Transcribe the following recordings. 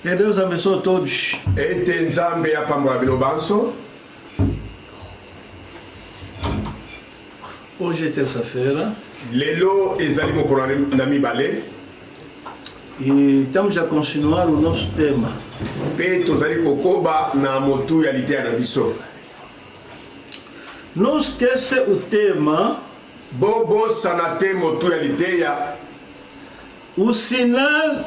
Que Deus abençoe todos. Ete nzambe apambola bino banso. Hoje é terça-feira. Lelo ezali mokolo na mibale. E estamos a continuar o nosso tema. Pe tozali kokoba na motu ya liteya na biso. Não esqueça o tema. Bobosana te motu ya liteya. O sinal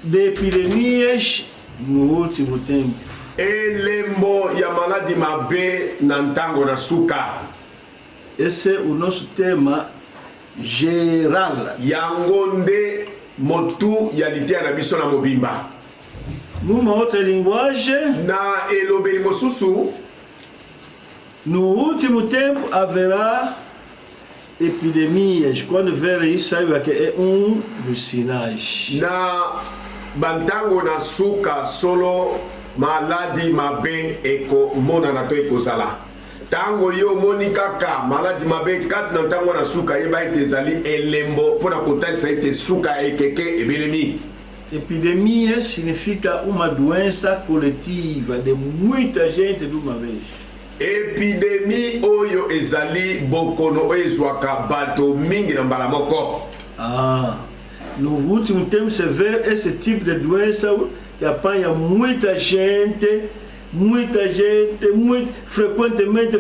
de epidemias no último tempo. Elembo ya maladi mabe na ntango na suka. Esse é o nosso tema geral. Yango nde motu ya liteya na biso na mobimba. Numa outra linguagem, na elobeli mosusu, no último tempo haverá epidemias. Quando ver isso, saiba que é dos sinais. Na bantango na suka solo maladi mabe eko mona na to ekozala. Tango yo moni kaka maladi mabe kati na ntango na suka yeba ete ezali elembo pona kotakisa ete suka ekeke ebelemi. Epidemia significa uma doença coletiva de muita gente de uma vez. Epidemie oyo ezali bokono oyo ezwaka bato mingi na mbala moko. No último tempo você vê esse tipo de doença que apanha muita gente, muito frequentemente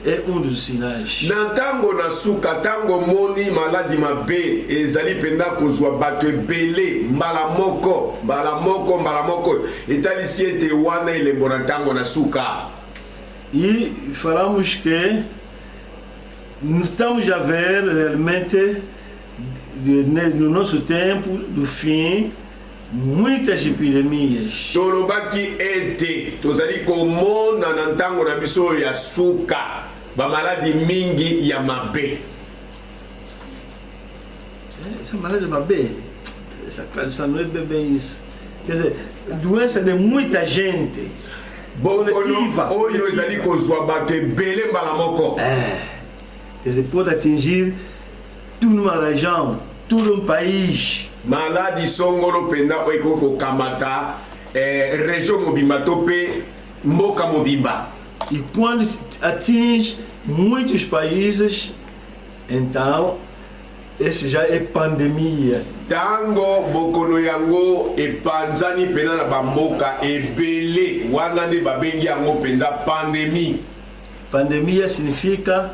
é dos sinais. Na tango na suka tango moni maladi mabe ezali penda kozwa bato ebele mbala moko etalisi ete wana elembo na tango na suka. E falamos que estamos a ver realmente no nosso tempo do fim muitas epidemias. Tolobaki ete tozali komona na ntango na biso ya suka ba maladi mingi ya mabe. Essa maladi mabe, essa tradução não é bem isso. Quer dizer, doença de muita gente. Bokono oyo ezali kozwa bato ebele mbala moko. Quer dizer, pode atingir toda uma região, todo um país. Maladi songolo penda oyo kokamata região mobimba to pe mboka mobimba. E quando atinge muitos países, então esse já é pandemia. Tango bokono yango epanzani pena na bamboka ebele wana nde babengi yango penza pandemia. Pandemia significa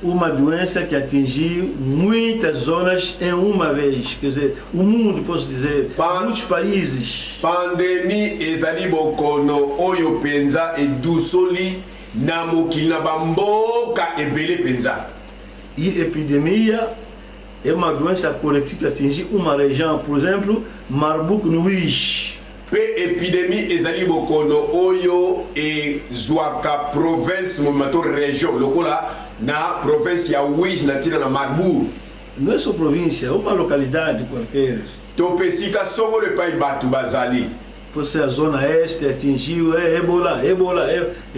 uma doença que atingiu muitas zonas em uma vez. Quer dizer, o mundo, posso dizer, muitos países. Pandemia ezali bokono oyo penza edusoli na mokili na bamboka ebele penza. E epidemia é uma doença coletiva que atinge uma região, por exemplo, Marburg no Uís. Pe epidemie ezali bokono oyo ezwaka province momato région lokola na province ya Uís na tina na Marburg. Não é só província, é uma localidade qualquer. Topesika songo le pai batu bazali. Você a zona este atingiu, Ebola,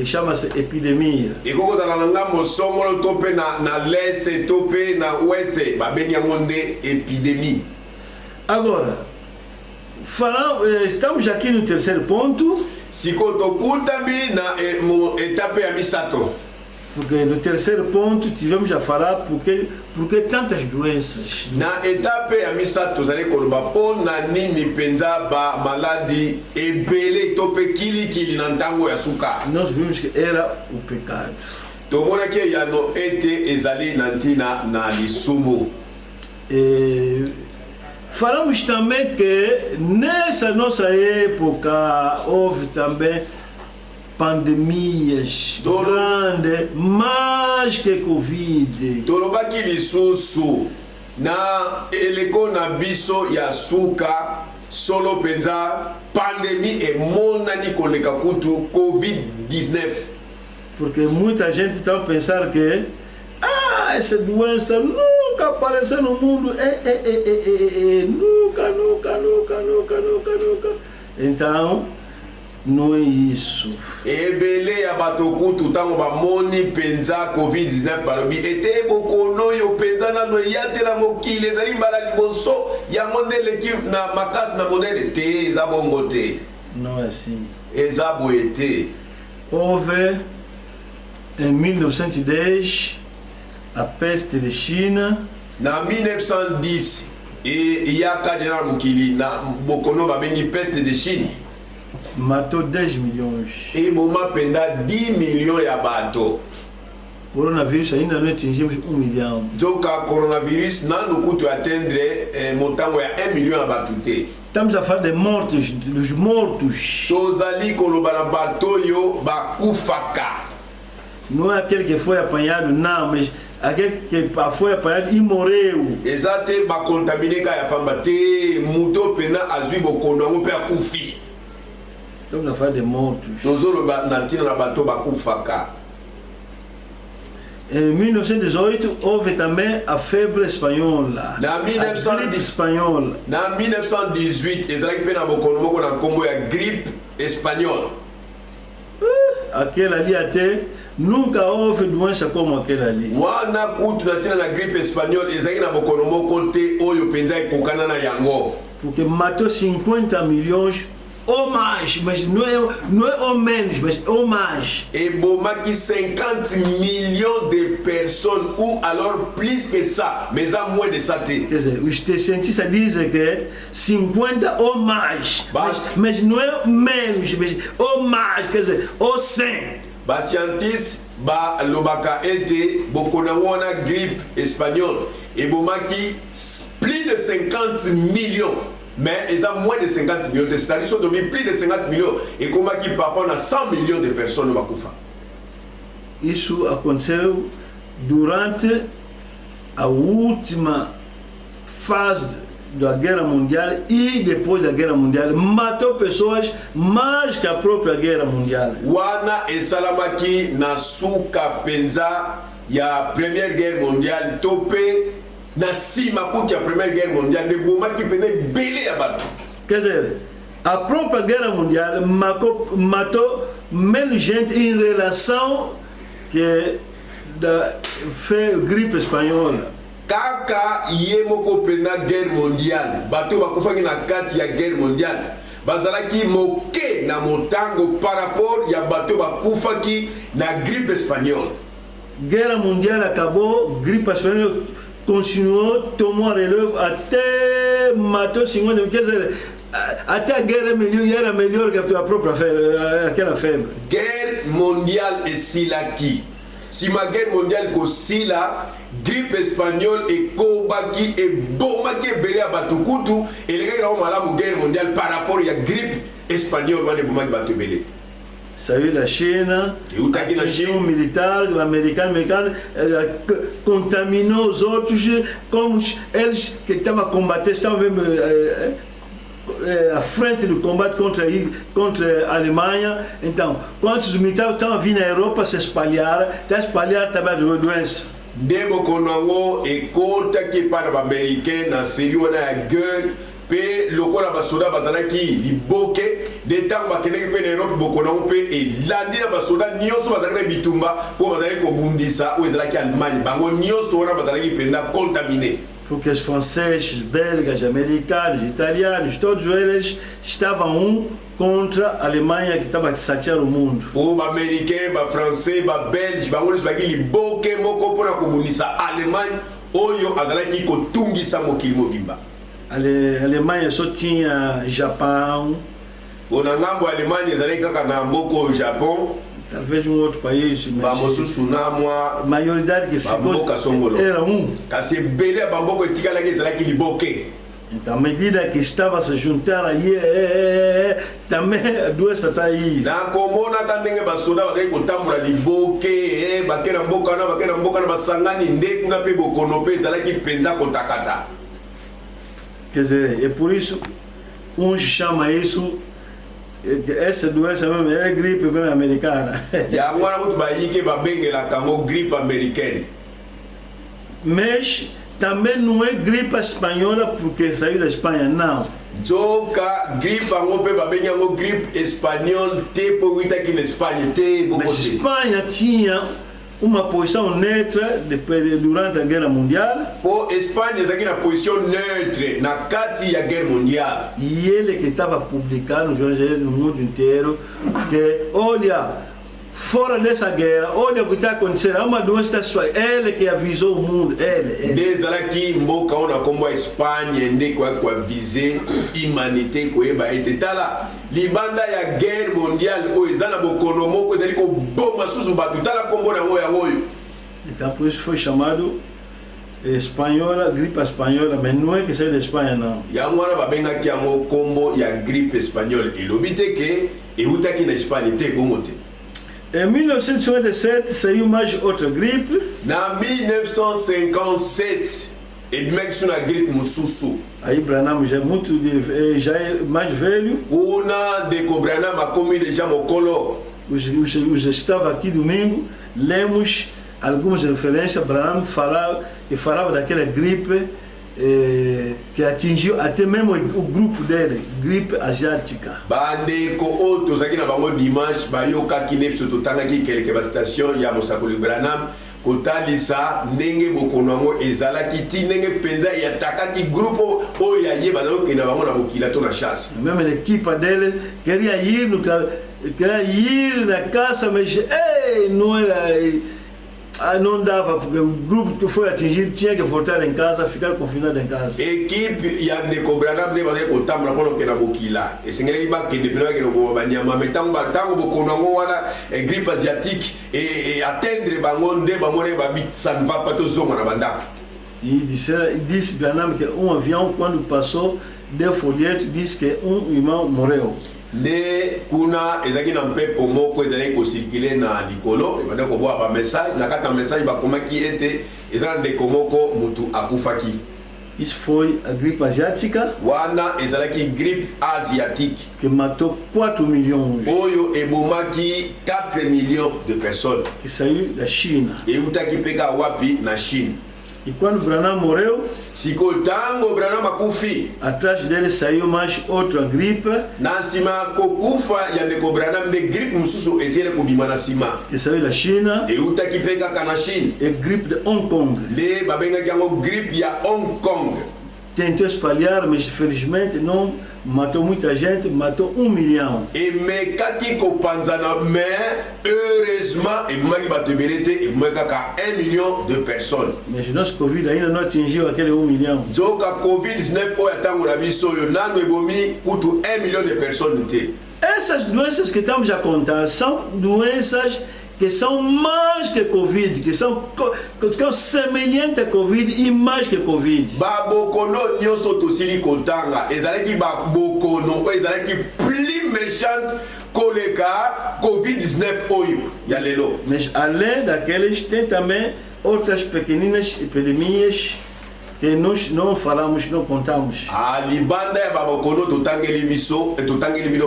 chama-se epidemia. E koko za nanga mosongolo tope na leste tope na oeste babengi yango nde epidemie. Agora, estamos aqui no terceiro ponto. Siko tokutami na etape ya misato. Porque no terceiro ponto tivemos a falar porque tantas doenças. Na etape ya misato zali koloba po na nini penza ba maladi ebele tope kili na ntango ya suka. Nós vimos que era o pecado. Tomona ke ya no ete ezali na ntina na lisumu. Falamos também que nessa nossa época houve também pandemias grandes, mais que Covid. Tolobaki lisusu na eleko na biso ya suka solo penza pandemie emonani koleka kutu Covid-19. Porque muita gente está a pensar que essa doença nunca apareceu no mundo. Nunca. Então, Não é isso. Ebele ya bato kutu tango ba moni penza COVID-19 balobi ete bokono yo penza na no yatela mokili ezali mbala liboso ya mondele ki na makasi na mondele te eza bongo te. Não é assim. Eza boye te. Houve em 1910 a peste de China. Na 1910 yaka dena mokili na bokono babengi peste de Chine. Matou 10 milhões. E boma penda 10 millions ya bato. Coronavírus ainda não atingimos 1 milhão. Joka coronavirus nanu kutu atendre motango ya 1 million ya bato te. Estamos a falar de mortos, dos mortos. Tozali koloba na bato yo bakufaka. Não é aquele que foi apanhado, não, mas aquele que foi apanhado e morreu. Ezate bakontamine ka ya pamba te muto pena azui bokono yango pe akufi. Estamos a falar de mortos. Tozoloba na ntina na bato bakufaka. Em 1918 houve também a febre espanhola. Na a gripe espanhola. Na 1918 ezalaki pe na bokono moko na nkombo ya gripe espagnole. Aquela ali até nunca houve doença como aquela ali. Wana kutu na ntina na gripe espagnole ezalaki na bokono moko te oyo penza ekokana na yango. Porque matou 50 milhões ou mais, mas não é ou menos, mas ou mais. Et bomaki 50 millions de personnes ou alors plus que ça, mais à moins de ça. Quer dizer, os cientistas dizem que 50 ou mais, mas não é menos, mas ou mais, quer dizer, ou 100. Ba scientiste ba lobaka ete bokonango na grippe espagnole et bomaki plus de 50 millions. Mais ils ont moins de 50 millions, c'est-à-dire qu'ils ont mis plus de 50 millions et comme qui parfois on a 100 millions de personnes au Bakoufa. Isso aconteceu durante a última fase da Guerra Mundial e depois da Guerra Mundial. Matou pessoas mais que a própria Guerra Mundial. Wana e Salamaki na suka penza ya Première Guerre Mondiale topé na sima kuti a Première Guerre Mondiale de boma qui penait belé à bateau. Quer dizer, a própria Guerra Mundial matou menos gente em relação que da gripe espanhola. Kaka yemoko pena Guerre Mondiale, bateau bakufaki na kati ya Guerre Mondiale. Bazalaki moke na motango par rapport ya bateau bakufaki na gripe espagnole. Guerra Mundial acabou, gripe espanhola continuou, tomou a relève até matou 50, quer dizer, até a guerra era melhor que a própria aquela febre. Guerre mondiale e silaki. Si ma guerre mondiale ko sila, grippe espagnole e kobaki e bomaki e belé a batukutu, et les gars ont malamu guerre mondiale par rapport à la grippe espagnole, wane bomaki batu belé. Saiu da China, atingiu um militar americano contaminou os outros, como eles que estavam a combater, estavam mesmo à frente do combate contra a Alemanha. Então, quando os militares estão a vir na Europa se espalhar, está a espalhar também a doença. Debo konango e conta que para os americanos na série na guerre pe lokola basoda bazalaki liboke de temps bakeneki pe na Europe bokonango pe elandi na basoda nyonso bazalaki na bitumba mpo bazalaki kobundisa oyo ezalaki Allemagne bango nyonso wana bazalaki mpenza contaminé. Porque os franceses, belgas, americanos, italianos, todos eles estavam contra a Alemanha que estava a saquear o mundo. O américain, ba français, ba belge, bango nyonso bazalaki liboke moko mpona kobundisa Allemagne oyo azalaki kotungisa mokili mobimba. A Alemanha só tinha Japão. Na ngambo a Alemanha ezalaki kaka na mboka Japão. Talvez outro país, mas a maioridade que ficou era Kasi belé a bamboka etikalaki ezalaki liboke. Então, à medida que estava a se juntar aí, também a doença está aí. Na komona tandenge basoda bazali kotambola liboke, bakena mboka na basangani nde kuna pe bokono pe ezalaki penza kotakata. Quer dizer, é por isso uns chamam isso, essa doença mesmo é gripe mesmo americana. E agora muito baí que vai bem ela como gripe americana. Mas Também não é gripe espanhola porque saiu da Espanha, não. Nzoka gripe ango pe babenya ngo gripe espagnol te po wita aqui na Espanha te Mas a Espanha tinha uma posição neutra durante a Guerra Mundial. Po Espanha está aqui na posição neutra na kati ya guerra mundial. E ele que estava publicando no mundo inteiro que olha, fora dessa guerra, olha o que está acontecendo, há uma doença só, ele que avisou o mundo, ele. Desde aqui, mboka ona kombo Espanha, ndé kwa viser humanité kwa eba etetala libanda ya guerre mondiale o ezana bokono moko ezali ko bomba susu batu tala kombo na ngoya ngoyo. Então por isso foi chamado espanhola, gripe espanhola, mas não é que saiu da Espanha não. Yango wana babengaki yango kombo ya gripe espagnole elobi te ke eutaki na Espanha te bongo te. Em 1957 saiu mais outra gripe. Na 1957, edmexo na gripe mususu. Aí Branham já é já é mais velho. Una de Branham a comi já mokolo. Os estava aqui domingo, lemos algumas referências. Branham falava daquela gripe que atingiu até mesmo o grupo dele, gripe asiática. Bande ko outros aqui na bango dimanche, bayoka kinepso totanga ki keleke ba station ya Mosakoli Branham, kotalisa ndenge bokonango ezalaki ti ndenge penza ya takaki grupo o ya yeba na ke na bango na bokila to na chasse. Même l'équipe dele queria ir na casa, mas não era. Não dava, porque o grupo que foi atingido tinha que voltar em casa, ficar confinado em casa. Equipe ya Ndeko Branham ne baze kotambula pono ke na bokila. Esengeli ba ke ndepela ke no banyama metango batango bokonango wana grippe asiatique et atteindre bango nde bamore babi ça ne va pas to zonga na bandako. Il disse Branham que avião quando passou des folhetos diz que irmão morreu. Nde kuna ezaki na mpepo moko ezali kosirkile na likolo ebanda koboa ba message na kata message bakomaki ete ezala ndeko moko mutu akufaki. Isso foi a gripe asiática. Wana ezalaki grippe asiatique que matou 4 millions. Oyo ebomaki 4 millions de personnes. Que saiu da China. Eutaki peka wapi na Chine. E quando Branham morreu, tango Branham akufi, atrás dele saiu mais outra gripe. Na sima kokufa ya Ndeko Branham de gripe mususu etiele kubima na sima. Que saiu da China. Eutaki peka kana Chine. E gripe de Hong Kong. Le babengaki yango gripe ya Hong Kong. Tentou espalhar, mas infelizmente não matou muita gente, matou 1 million. E mekaki kopanzana, mais heureusement ebumaki batebelete ebumaka 1 million de personnes. Mas nosso Covid ainda não atingiu aquele 1 million. Zoka Covid-19 oyo atango na biso oyo nano ebomi kutu 1 million de personnes te. Essas doenças que estamos a contar são doenças que são mais que Covid, que são semelhantes a Covid e mais que Covid. Babokono nyonso tosili kotanga ezalaki babokono ezalaki plus méchante koleka Covid-19 oyo ya lelo. Mas além daqueles tem também outras pequeninas epidemias que nós não falamos, não contamos. A libanda ya babokono totangeli biso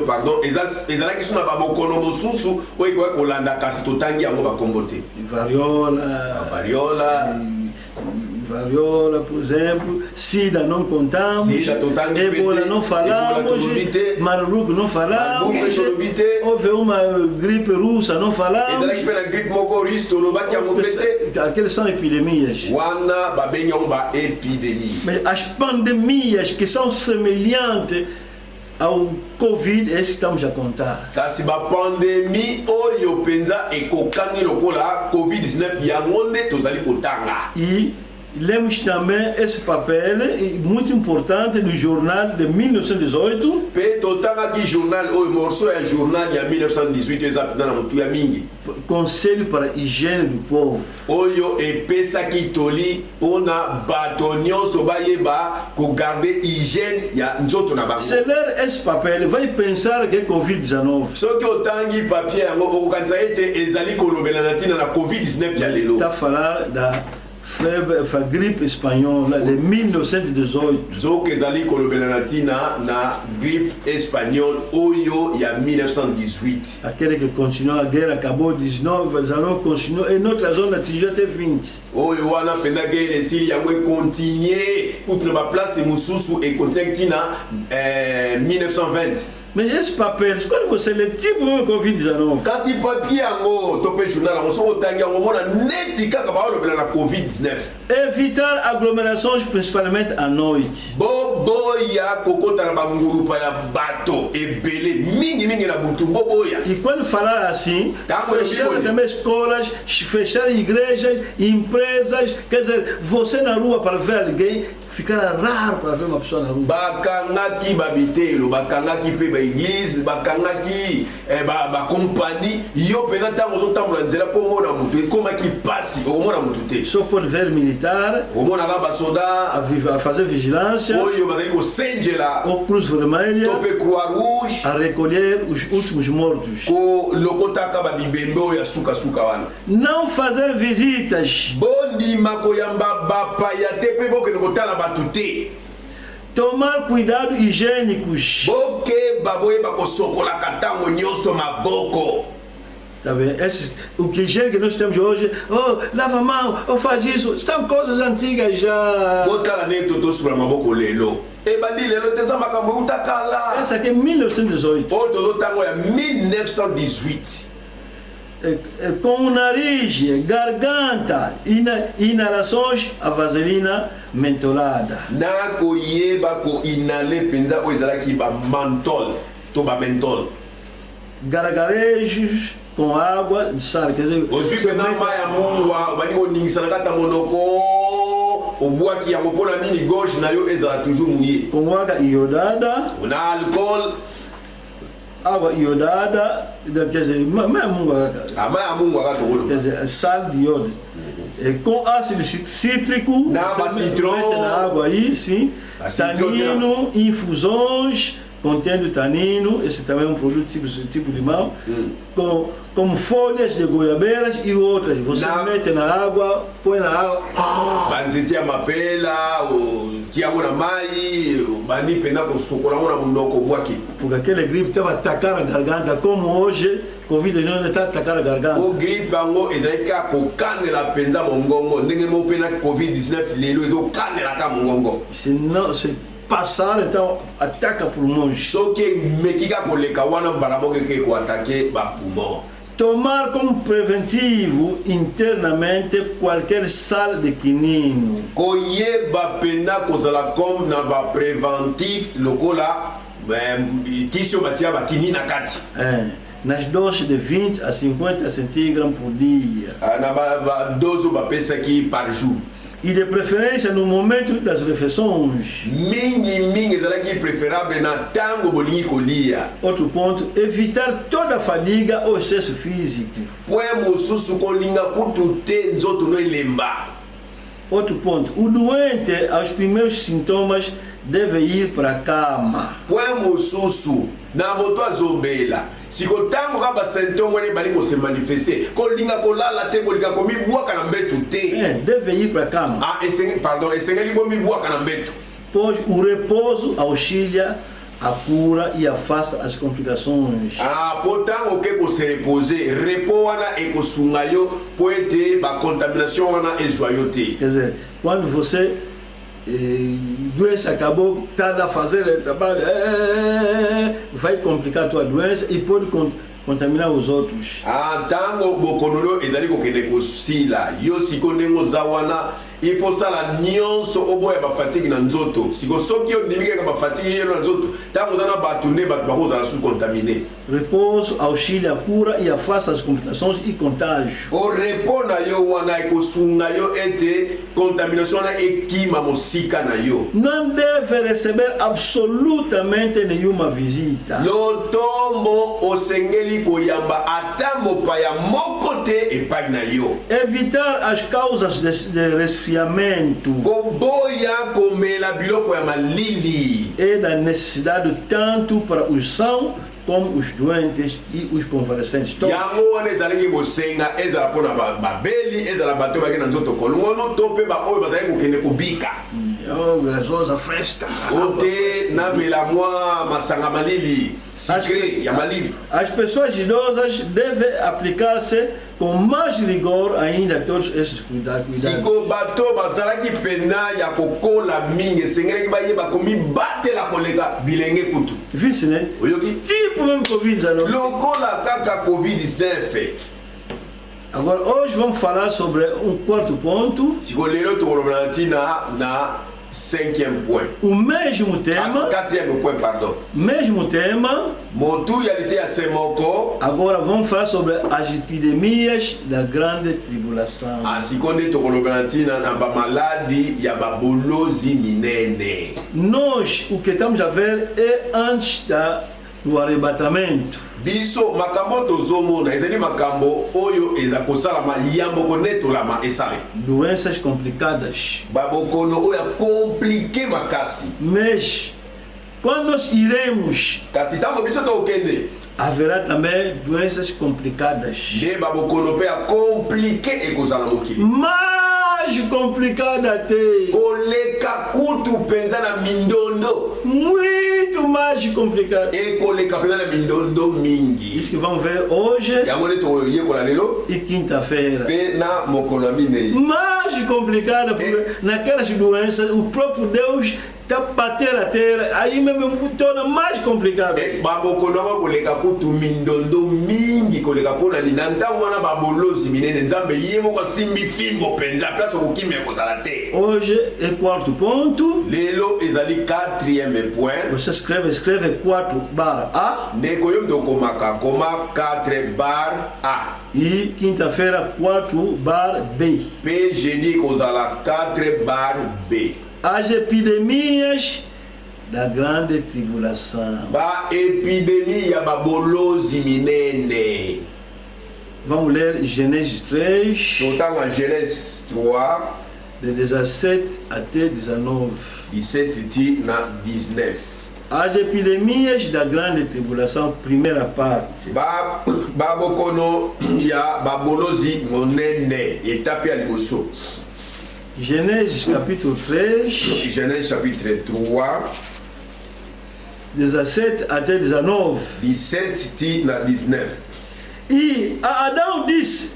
pardon ezalaki suna babokono mosusu oyo kwa kolanda kasi totangi yango bakombo te. Variola, por exemplo, Sida não contamos, Ebola não falamos, Marburg não falamos, houve uma gripe russa não falamos. Aqueles são epidemias. Mas as pandemias que são semelhantes ao Covid é isso que estamos a contar. Kasi ba pandemie oyo penza ekokangi lokola Covid-19 yangonde tozali kotanga. E lemos também esse papel muito importante do jornal de 1918. Pe totanga ki jornal oyo morceau ya journal ya 1918 ezapina na mutu ya mingi. Conselho para a higiene do povo. Oyo epesaki toli pona bato nyonso bayeba ko garder hygiène ya nzoto na bango. Se ler esse papel vai pensar que é Covid-19. Soki otangi papier yango okokanisa ete ezali kolobela na ntina na Covid-19 ya lelo. Tá falar da grippe espagnole de 1918. Zoke ezali kolobela na tina na grippe espagnole oyo ya 1918. Aquele que continuou a guerra acabou 19, eles não continuou e noutra zona atingiu até 20. Oyo wana penda guerre esili yango continuer pour na ba place mususu e continuer tina 1920. Mais esse papel, quando você lê tipo o Covid-19, kasi papier yango to pe journal yango so otangi yango mona neti kaka ba olobela na Covid-19. evitar aglomerações principalmente à noite. Boboya kokota na bangurupa ya bato ebele mingi na butu boboya. E quando falar assim, fechar também escolas, fechar igrejas, empresas, quer dizer, você na rua para ver alguém, ficará raro para ver uma pessoa na rua. Bakangaki babitelo, bakangaki pe ba église, bakangaki ba compagnie, yo pena tango to tambola nzela po mona mutu, ekomaki pasi, omona mutu te. Só pode ver militar, omona ba soda a fazer vigilância, oyo bazali ko sengela, ou Cruz Vermelha, to pe Croix Rouge, a recolher os últimos mortos. ko lokotaka ba bibembe ya suka wana. Não fazer visitas. Bondi makoyamba bapa ya te pe boke kotala batu te. Tomar cuidado higiênicos. Boke baboye bakosokola katango nyonso maboko. Tá vendo? O que higiene que nós temos hoje, oh, lava a mão, oh, faz isso, são coisas antigas já. Botala neto to sura maboko lelo. Ebandi lelo teza makambo utakala. Essa aqui é 1918. Oto tango ya 1918. Com o nariz, garganta, inalações, a vaselina mentolada. Na koyeba ko inale penza o ezalaki ba mentol, to ba mentol. Gargarejos com água, sabe, quer dizer, o suive na maya mungwa, bani o ningisana kata monoko, o boaki ya mopona mini gauche na yo ezala toujours mouillé. Com água iodada, on a alcool, água iodada, quer dizer, quer dizer, sal de iodo. Com ácido cítrico, na citron, na água aí, sim, tanino, infusões contendo tanino, esse também é um produto tipo limão, como folhas de goiabeiras e outras. Você mete na água, põe na água. Banzete a mapela, o tiago na mai, o bani pena com socorro na mundoko boaki. Porque aquele gripe estava atacando a garganta, como hoje, Covid-19 está atacando a garganta. O gripe ango ezaika ko kanela penza mongongo, ndenge mo pena Covid-19 lelo ezo kanela ta mongongo. Senão, se passar, então ataca pulmões. Só que mekiga koleka wana mbalamoke ke ko ataque ba pulmão. Tomar como preventivo internamente qualquer sal de quinino. Koyeba pena kozala comme na ba preventif lokola kisio batia ba kinina kati. Nas doses de 20 a 50 centígrados por dia. Na ba dose ba pesa aqui par jour. E de preferência no momento das refeições. Mingi ezalaki preferável na tango bolingi kolia. Outro ponto, evitar toda a fadiga ou excesso físico. Poe mosusu kolinga kutu te nzoto no elemba. Outro ponto, o doente aos primeiros sintomas deve ir para a cama. Poe mosusu na moto azobela. Si kotango ka ba symptôme ne bali ko se manifester, kolinga kolala te kolinga ko mi buaka na mbetu te. Deve ir para a cama. Esengeli bo mi buaka na mbetu. Pois o repouso auxilia a cura e afasta as complicações. Potango ke ko se reposer, repos wana e ko sunga yo, po ete ba contamination wana ezwayo te. Quer dizer, quando você doença acabou, está a fazer trabalho, vai complicar a tua doença e pode contaminar os outros. Tango bokonono ezali kokende kosila yo siko ndengo zawana il faut ça la nyonso oboya ba fatigue na nzoto siko soki yo dimike ka ba fatigue yelo na nzoto tango zana batune bat bakoza la sous contaminé. Repouso auxilia a cura e afasta as complicações e contágio. O repona yo wana ekosunga yo ete contaminação na ekima mosika na yo. Não deve receber absolutamente nenhuma visita. Yo tombo osengeli koyamba ata mopaya moko te epai na yo. Evitar as causas de resfriamento. Koboya komela biloko ya malili. É da necessidade tanto para os sãos como os doentes e os convalescentes. Todos. Yango wana ezalaki bosenga ezala mpona babeli ezala bato bake na nzoto kolongono to mpe baoyo bazalaki kokende kobika Gasosa fresca. ote namela mwa masanga malili sucré ya malili. As pessoas idosas devem aplicar-se com mais rigor ainda todos esses cuidados. Siko bato bazalaki pena ya kokola mingi esengelaki bayeba komibatela koleka bilenge kutu. Vice, né? Oyoki? Tipo mesmo Covid-19. Lokola kaka Covid-19. Agora, hoje vamos falar sobre quarto ponto. Siko lelo tokolobela na 5e point. O mesmo tema. 4e point, pardon. Mesmo tema. Motu yalite ya semoko. Agora vamos falar sobre as epidemias da grande tribulação. Siko nde tokolobela na bamaladi ya babolozi minene. Nós, o que estamos a ver é antes do arrebatamento. Biso makambo tozomona ezali makambo oyo eza kosalama yambo konetolama esale. Doenças complicadas. Babokono oyo compliqué makasi. Mas quando nós iremos, kasi ntango biso tokende haverá também doenças complicadas. nde babokono mpe ya compliqué ekozala mokili. Mais complicada até. Koleka kutu mpenza na mindondo. Muito mais complicado. Ekoleka mpenza na mindondo mingi. Isso que vamos ver hoje yango nde toyekola lelo e quinta-feira. mpe na mokolo ya minei. Mais complicada, porque naquelas doenças o próprio Deus está batendo a terra, aí mesmo torna mais complicado. Babokono bakoleka kutu mindondo mingi koleka mpona nina ntango wana babolozi minene nzambe ye moko asimbi fimbo mpenza place okokimia ekozala te. Hoje é quarto ponto. Lelo ezali 4e point. Você escreve 4/A. Ndeko yo ndokomaka koma 4 A. E quinta-feira 4/B. Pe jeudi kozala 4 B. As epidemias da grande tribulação. Ba epidemia ya babolozi minene. Vamos ler Gênesis 3, Totanga Genèse 3, de 17 até 19. 17 ti na 19. As epidemias da grande tribulação, primeira parte. Babokono ya babolozi monene, étape ya liboso. Gênesis capítulo 3, Genèse chapitre 3, 17 até 19. 17 ti na 19. E a Adão disse: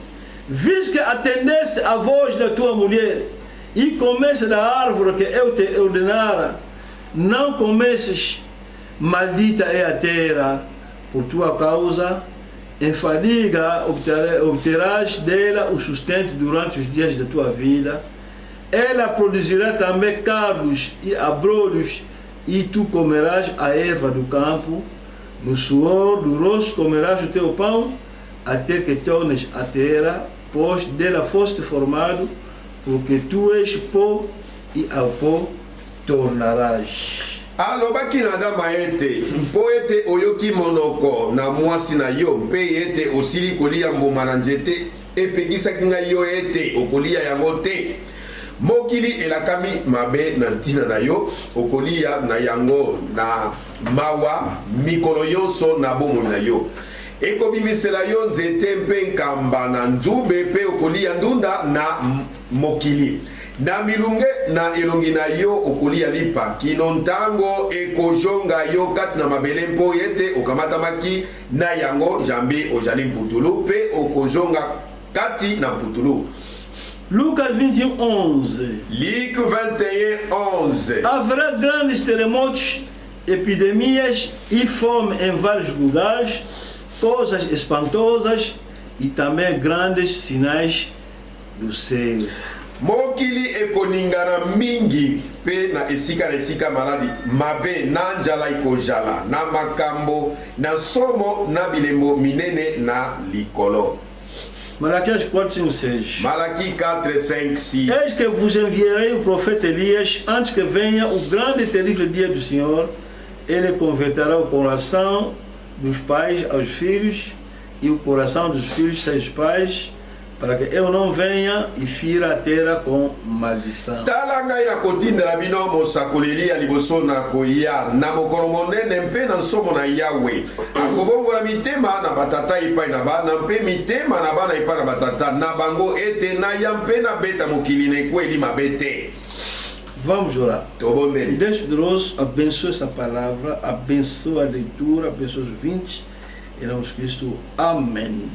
visto que atendeste à voz da tua mulher e comesse da árvore que eu te ordenara, não comesses, maldita é a terra por tua causa, em fadiga obterás dela o sustento durante os dias da tua vida. Ela produzirá também cardos e abrolhos, e tu comerás a erva do campo. No suor do rosto comerás o teu pão, até que tornes a terra, pois dela foste formado, porque tu és pó, e ao pó tornarás. Alobaki na dama ete mpo ete oyoki monoko na mwasi na yo mpe ete osili kolia mbuma na nzete epekisaki ngai yo ete okolia yango te. Mokili elakami mabe na ntina na yo, okolia na yango na mawa mikolo nyonso na bomoi na yo. Ekobimisela yo nzete mpe nkamba na nzube mpe okolia ndunda na mokili. Na milunge na elongi na yo okolia lipa, kino ntango ekojonga yo kati na mabele mpo ete okamatamaki na yango jambe ojali mputulu mpe okojonga kati na mputulu. Lucas 21:11. Luc 21:11. Haverá grandes terremotos, epidemias e fome em vários lugares, coisas espantosas e também grandes sinais do céu. Mokili ekoningana mingi pe na esika maladi mabe na njala ikozala na makambo na somo na bilembo minene na likolo. Malaquias 4, 5, 6. Malaki 4, 5, 6. Eis que vos enviarei o profeta Elias antes que venha o grande e terrível dia do Senhor. Ele converterá o coração dos pais aos filhos e o coração dos filhos aos pais, para que eu não venha e fira a terra com maldição. Tala ngai na kotindela bino mosakoleli ya liboso na koya na mokolo monene mpe na nsomo na Yawe akobongola mitema na batata epai na bana mpe mitema na bana epai na batata na bango ete na ya mpe na beta mokili na ekweli mabe te. Vamos orar. Tobondeli. Deus poderoso, abençoa essa palavra, abençoa a leitura, abençoa os ouvintes. Em nome de Cristo. Amém.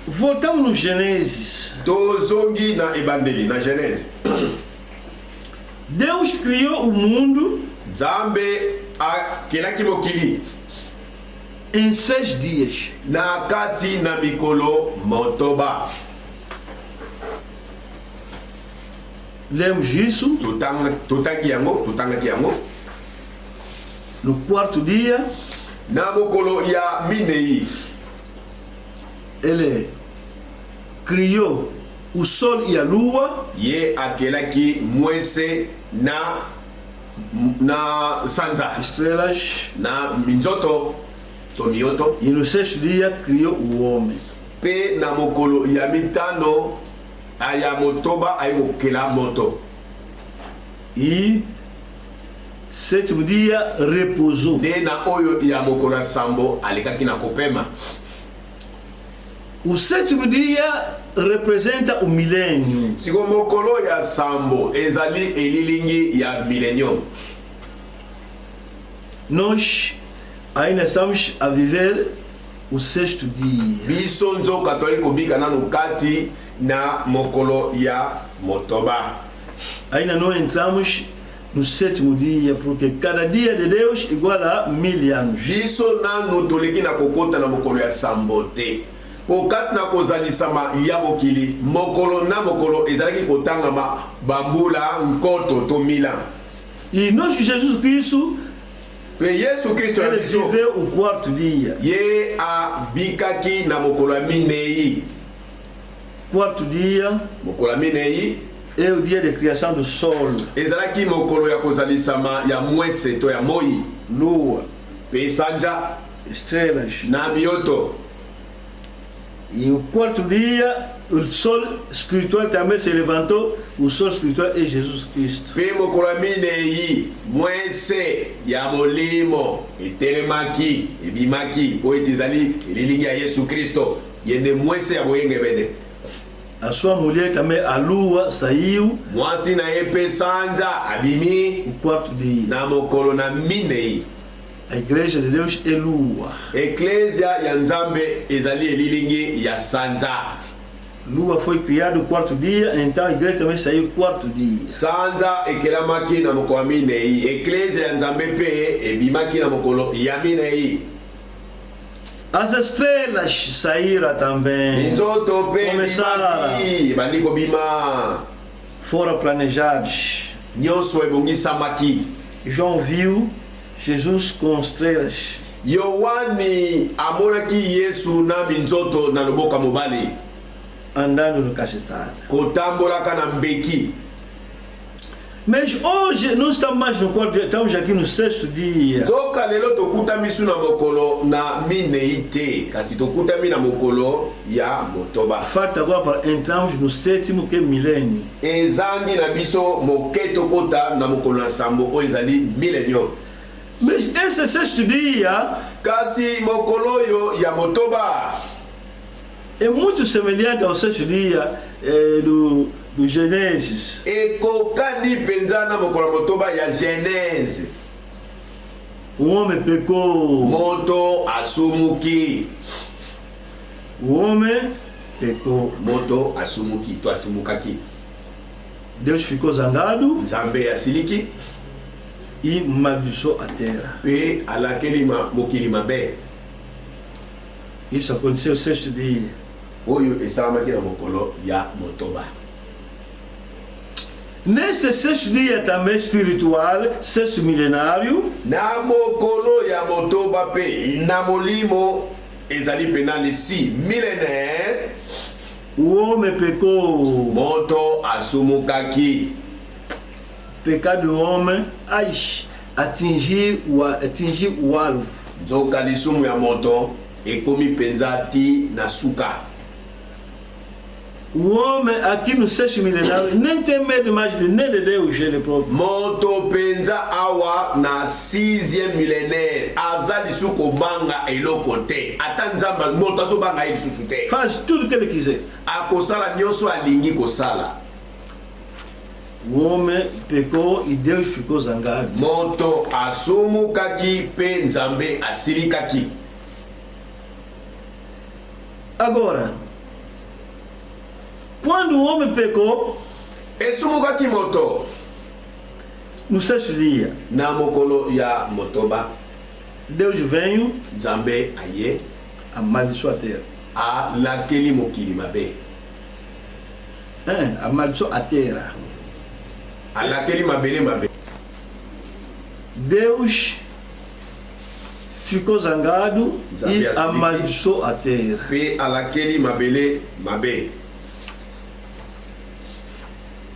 Voltamos no Gênesis. Tozongi na ebandeli na Genese. Deus criou o mundo Nzambe akelaki mokili em 6 dias. na kati na mikolo motoba. Lemos isso. Tutangaki yango No 4º dia, na mokolo ya minei. ele criou o sol e a lua. Ye akelaki mwese na sanza Estrelas. na minzoto to mioto. E no 6º dia criou o homem. Pe na mokolo ya mitano aya motoba ayokela moto. E 7º dia repousou. Nde na oyo ya mokolo ya sambo alekaki na kopema. O 7º dia representa o milênio. Siko mokolo ya sambo ezali elilingi ya millennium. Nós ainda estamos a viver o 6º dia. Biso nzoka toali kobika nanu kati na mokolo ya motoba. Ainda não entramos no 7º dia, porque cada dia de Deus igual a 1000 anos. Biso nanu toleki na kokota na mokolo ya sambo te. Pokati na kozalisama ya mokili mokolo na mokolo ezalaki kotangama bambula nkoto to 1000 ans. E nosso Jesus Cristo, Pe Yesu Kristo ya ele biso viveu o 4º dia. ye abikaki na mokolo ya minei. 4º dia Mokolo ya minei é o dia de criação do sol, ezalaki mokolo ya kozalisama ya mwese to ya moi lua, pe sanja estrelas. na mioto. E o 4º dia, o sol espiritual também se levantou. O sol espiritual é Jesus Cristo. Pe mokolo ya minei mwese ya molimo etelemaki ebimaki po ete ezali elilingi ya Yesu Kristo yende mwese ya boyenge bene. A sua mulher também, a lua, saiu Mwasi na ye pe sanja abimi o 4º dia. na mokolo na minei. A igreja de Deus é lua. Eklesia ya Nzambe ezali elilingi ya sanja. Lua foi criada o 4º dia, então a igreja também saiu o 4º dia. Sanja ekelamaki na mokolo ya minei. Eklesia ya Nzambe pe ebimaki na mokolo ya minei. As estrelas saíram também. Nzoto pe Começaram. ebimaki bandi kobima. Foram planejados. Nyonso ebongisamaki. João viu Jesus com estrelas. Yohani amonaki Yesu na minzoto na loboko ya mobali Andando no cacetado. kotambolaka na mbeki. Mas hoje não estamos mais no 4º dia, estamos aqui no 6º dia. Nzoka lelo tokutami su na mokolo na minei te kasi tokutami na mokolo ya motoba. Falta agora para entrarmos no 7º, que é milênio. Ezangi na biso moke tokota na mokolo na sambo oyo ezali millennium. Mas esse 6º dia Kasi mokolo oyo ya motoba é muito semelhante ao 6º dia do Gênesis. ekokani mpenza na mokolo ya motoba ya Genèse. O homem pecou. Moto asumuki. O homem pecou. Moto asumuki to asumukaki. Deus ficou zangado Nzambe asiliki e maldiçoou a terra. pe alakeli mokili mabe. Isso aconteceu o 6º dia. Oyo esalamaki na mokolo ya motoba. Nesse 6º dia também espiritual, 6º milenário, Na mokolo ya motoba pe na molimo ezali pena lesi millénaire. o homem pecou. Moto asumukaki. Pecado do homem, atingir o alvo. Nzoka lisumu ya moto ekomi penza ti na suka. O homem aqui no sexto milenário nem tem medo mais nem de Deus, ele próprio. Moto penza awa na 6e millénaire azali suko banga eloko te. Ata nzamba moto azo banga lisusu te. Faz tudo o que ele quiser. Akosala nyonso alingi kosala. O homem pecou e Deus ficou zangado. Moto asumukaki pe nzambe asilikaki. Agora, quando o homem pecou, esumukaki moto no sexto dia, na mokolo ya motoba, Deus veio nzambe aye amaldiçoar a terra. alakeli mokili mabe. Amaldiçoou a terra. Alakeli mabele mabe. Deus ficou zangado e amaldiçoou a terra. Pe alakeli mabele mabe.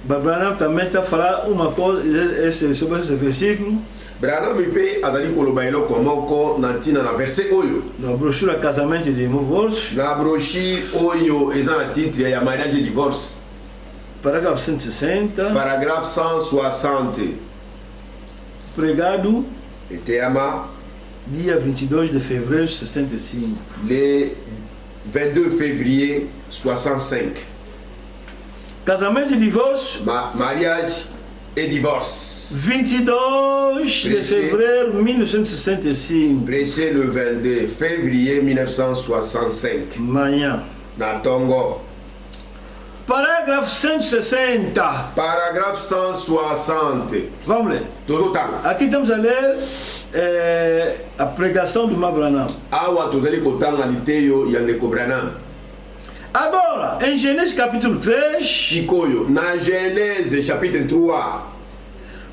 Branham também está a falar uma coisa sobre esse versículo. Branham pe azali koloba eloko moko na ntina na verset oyo. Na brochura Casamento e Divórcio. Na brochure oyo eza na titre ya mariage et divorce. Parágrafo 160. Paragraphe 160. Pregado. Eteama. Dia 22 de fevereiro de 65. Le 22 février 65. Casamento e divórcio. Mariage et divorce. 22 de fevereiro de 1965. Prêché le 22 février 1965. Manhã. Na Tongo. Parágrafo 160. Paragraphe 160. Vamos ler. Aqui estamos a ler a pregação do Mabranam. Awa tozali kotanga liteyo ya ndeko Branham. Agora, em Gênesis capítulo 3, Chikoyo, na Genèse chapitre 3,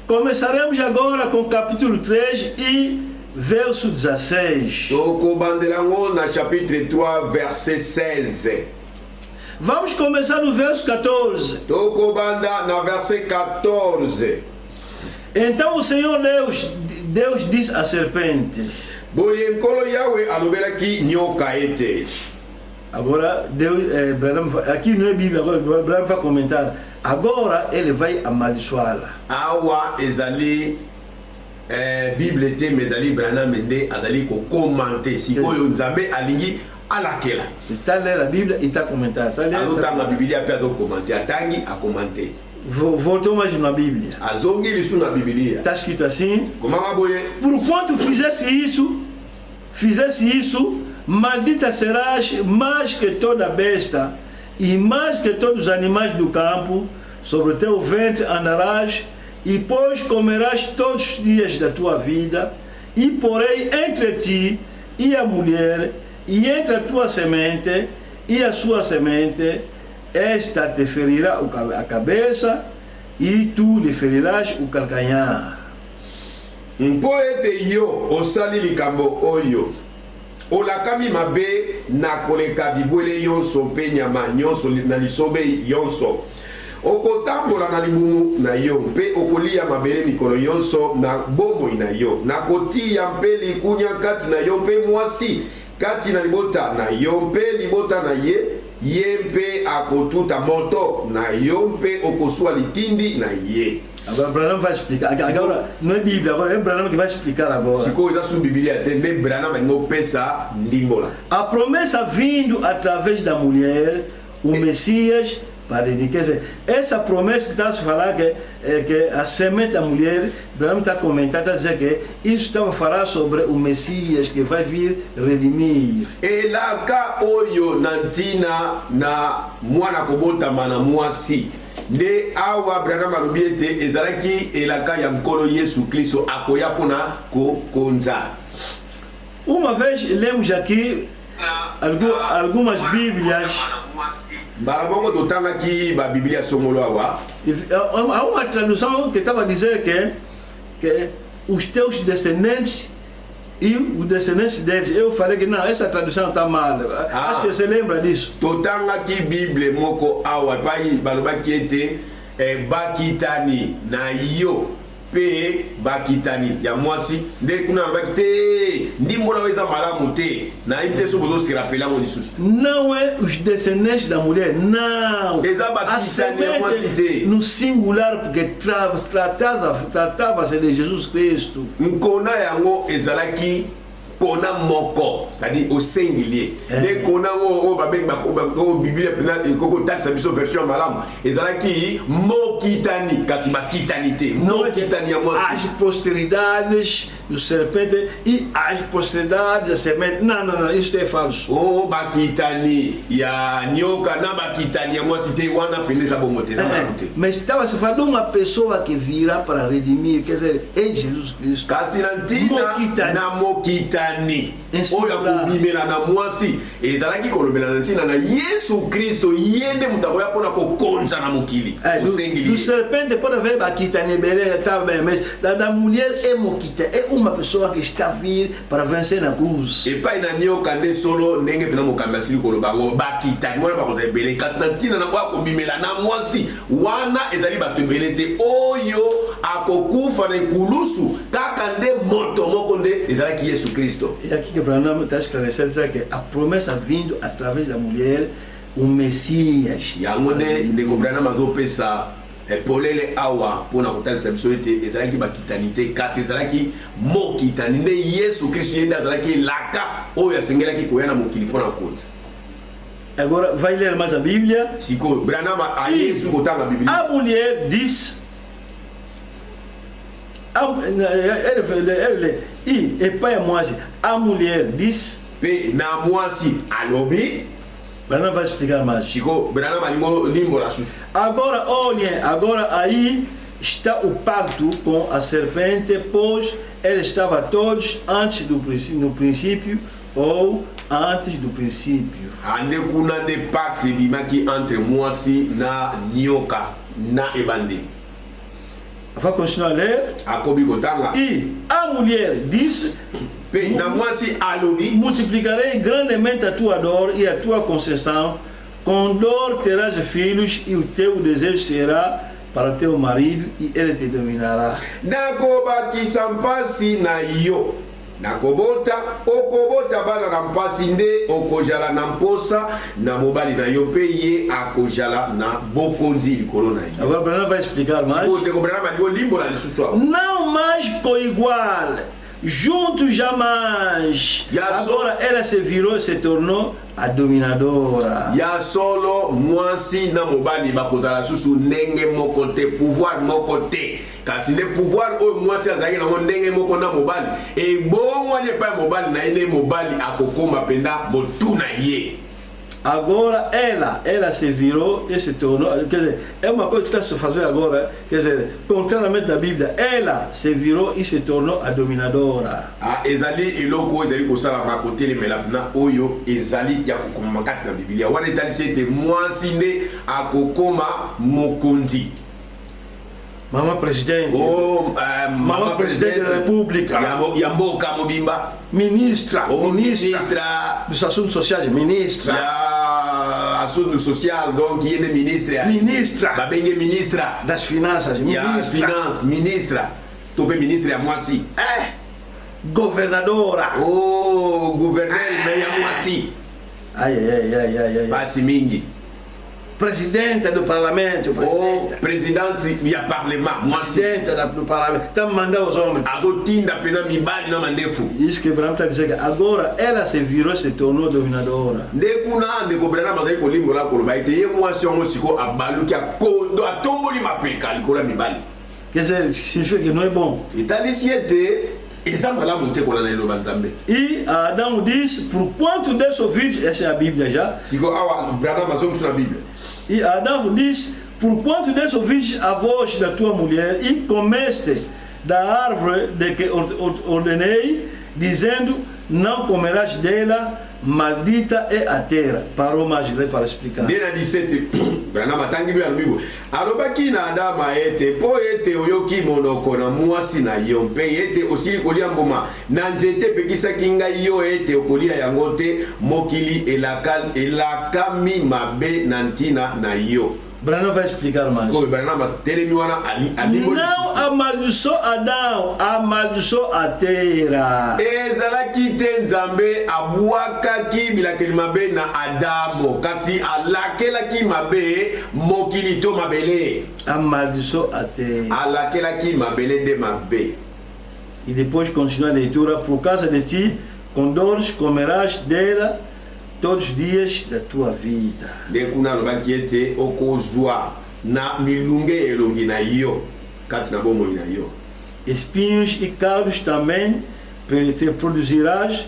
começaremos agora com capítulo 3 e verso 16. Toko bandelango na chapitre 3, verset 16. Vamos começar no verso 14. Toko banda na verset 14. Então o Senhor Deus disse à serpente. Boyenkolo Yahweh alobelaki nyoka ete. Agora, Deus, aqui não é Bíblia, agora Branham vai comentar. Agora ele vai amaldiçoá-la. Awa ezali Bible te mezali Branham mende azali ko commenter sikoyo nzambe alingi alakela. Está lendo a Bíblia e está comentando. Alotanga a Bíblia apenas o commenter, atangi a commenter. Voltamos mais na Bíblia. Azongi lisu na Bíblia. Está escrito assim. Como aboye? Por quanto fizesse isso, maldita serás mais que toda besta e mais que todos os animais do campo, sobre o teu ventre andarás e pois comerás todos os dias da tua vida, e porém entre ti e a mulher, e entre a tua semente e a sua semente, esta te ferirá a cabeça e tu lhe ferirás o calcanhar. Mpoete yo osali likambo oyo olakami mabe na koleka bibwele yonso mpe nyama nyonso na lisobe yonso okotambola na libumu na yo mpe okolia mabele mikolo yonso na bomoi na yo nakotia mpe likunya kati na yo mpe mwasi kati na libota na yo mpe libota na ye mpe akotuta moto na yo mpe okosua litindi na ye. Agora Branham vai explicar. Agora não é Bíblia, agora é Branham que vai explicar agora. A promessa vindo através da mulher, o Messias, para ele. Quer dizer, essa promessa que está a falar que a semente da mulher, Branham está comentando, está a dizer que isso estava a falar sobre o Messias que vai vir redimir. Elaka oyo nantina na mwana kobota mana mwasi. Nde awa Branham alobi ete ezalaki elaka ya nkolo Yesu Kristo akoya pona kokonza. Uma vez lemos aqui algumas Bíblias. Mbala moko totangaki ba Biblia songolo awa. Há uma tradução que estava a dizer que os teus descendentes e os descendentes deles. Eu falei que não, essa tradução está mal. Acho que você lembra disso. Totangaki Bíblia moko awa pai balobaki ete bakitani na yo pe bakitani ya mwasi nde kuna bakite ndimbola weza malamu te na imte so bozo se rappeler ngo lisusu não é os descendentes da mulher, não. Eza bakitani ya mwasi te no singular porque tratava-se de Jesus Cristo. nkona yango ezalaki kona moko, c'est-à-dire au singulier. Dès qu'on a au Bible, peut-être biso version malam. Ezalaki mokitani, katiba kitanité. Mokitani à moi. As posteridades do serpente e as posteridades da semente. Não, isto é falso. Oh, bakitani, ya nyoka na bakitani à moi c'était wana pendeza bomote. Mas estava se falando de uma pessoa que virá para redimir, quer dizer, é Jesus Cristo. Kasinantina na mokitani. Oya kubimela na mwasi ezalaki kolobela na ntina na Yesu Kristo yende mutakoya pona kokonza na mokili osengeli do serpente pode ver bakitani beleza tá bem, mas da mulher é mokita é uma pessoa que está vir para vencer na cruz e pai na nyoka nde solo ndenge pena mokamba sili kolobango bakitani wana bakoza ebele kasi na ntina na kwa kobimela na mwasi wana ezali bato ebele te oyo akokufa na ekulusu kaka nde moto moko nde ezalaki Yesu Kristo. E aqui que Branham está esclarecendo que a promessa vindo através da mulher, o Messias. E a mulher de Branham azopesa polele awa pona kotalisa biso ete ezalaki bakitanite kasi ezalaki mokitani nde Yesu Kristo yende azalaki laka oyo asengelaki koya na mokili pona konza. Agora vai ler mais a Bíblia. Siko Branham a Yesu kotanga a Bíblia. A mulher diz e pai a moça, a mulher diz pe na moasi alobi Branham vai explicar mais. Chico Branham alingo limbo la sus. Agora olhem, agora aí está o pacto com a serpente, pois ele estava todos antes do princípio, no princípio ou antes do princípio. Ande kuna de pacte bimaki entre moasi na nyoka na ebandeli. Vai continuar a ler. E a mulher disse: multiplicarei grandemente a tua dor e a tua concessão. Com dor terás filhos e o teu desejo será para teu marido e ele te dominará. Nakobota okobota bana na mpasi nde okojala na mposa na mobali na yo pe ye akojala na bokonzi likolo na yo. Agora Branham vai explicar mais. Não mais coigual, juntos jamais. Agora ela se virou e se tornou a dominadora. Ya solo mwasi na mobali bakozala susu ndenge moko te, pouvoir moko te. Kasi le pouvoir o mwasi azali na ndenge moko na mobali e bongo ne pa mobali na ile mobali akokoma penda botuna ye. Agora ela se virou e se tornou, quer dizer, é uma coisa que está se fazendo agora, quer dizer, contrariamente da Bíblia, ela se virou e se tornou a dominadora. Ezali eloko ezali kosala makotele melapna oyo ezali ya kokoma makati na Biblia. Wana etalisi ete mwasi nde akokoma mokonzi. Mama presidente. Mama presidente da República. Yamboka Mobimba. Ministra. Ministra dos assuntos sociais, ministra. Assuntos social, donc il est ministre. Ministra. Babenge ministra das finanças, ministra. Finance, ministra. Tope ministre à moi si. Governadora. Oh, gouverneur mais à moi si. Ai. Pasi mingi. Presidente do parlamento. Presidente do parlement. Presidente do parlamento. Está mandando os homens. Agotinda pena mi bali na mandefu. Isso que Branham está dizendo. Agora ela se virou e se tornou dominadora. Ndekuna ndekobelana mazali kolimbo la koloba ete ye mwasi ongo siko abaluki akondo atomboli mapeka likola mibali. Quer dizer, significa que não é bom. Etalisi ete eza malamu te kolana liloba nzambe. E Adão diz, por quanto desses ouvidos, essa é a Bíblia já. Siko awa Branham azongi na Bíblia. E Adão diz, por quanto desses ouvidos a voz da tua mulher e comeste da árvore de que ordenei, dizendo, não comerás dela, maldita é a terra. Parou mais para explicar. Dena 17, Branham atangi bia lubibo. Alobaki na Adama ete, po ete oyoki monoko na mwasi na yo mpe ete osili kolia mboma na nzete pekisaki ngai yo ete okolia yango te mokili elakami mabe na ntina na yo. Branham vai explicar mais. Como Branham mas telemi wana ali Não amaldiçoou Adão, amaldiçoou a terra. ezalaki te nzambe abwakaki bilakeli mabe na Adamo kasi alakelaki mabe mokili to mabele Amaldiçoou a terra. alakelaki mabele nde mabe. E depois continua a leitura. Por causa de ti, com dores comerás dela todos os dias da tua vida. Nde kuna alobaki ete okozwa na milunge elongi na yo kati na bomoi na yo. Espinhos e cardos também te produzirás,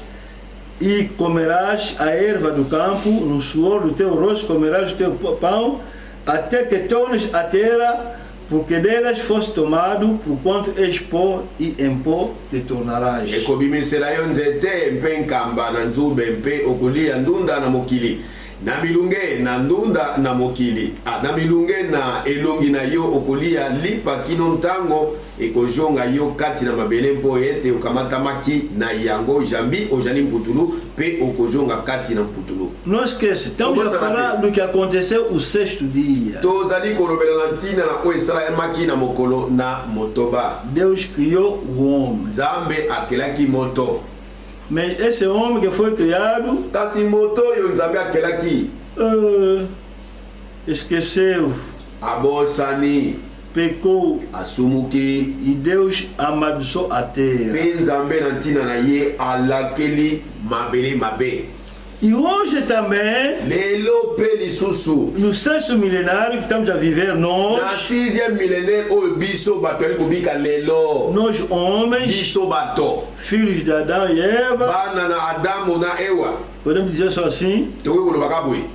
e comerás a erva do campo, no suor do teu rosto comerás o teu pão, até que tornes a terra, porque delas foste tomado, porquanto és pó, e em pó te tornarás. Ekobimisela yo nzete mpe nkamba na nzube mpe okolia ndunda na mokili na milunge na ndunda na mokili na milunge na elongi na yo okolia lipa kino ntango ekozonga yo kati na mabele mpo ete okamatamaki na yango jambi ozali mputulu mpe okozonga kati na mputulu. Não esquece, estamos a falar do que aconteceu o sexto dia. Tozali kolobela na ntina na oyo esalamaki na mokolo na motoba. Deus criou o homem. Nzambe akelaki moto. Mas esse homem que foi criado Kasi moto oyo nzambe akelaki esqueceu, abosani, pecou, asumuki, e Deus amaldiçoou a terra. mpe nzambe na ntina na ye alakeli mabele mabe. E hoje também, lelo mpe lisusu no sexto milenário que estamos a viver, na nós 6e millénaire oyo biso bato ali kobika lelo, homens, biso bato filhos de Adão e Eva, bana na Adamu na Ewa podemos dizer só assim, tokoki kolobaka boye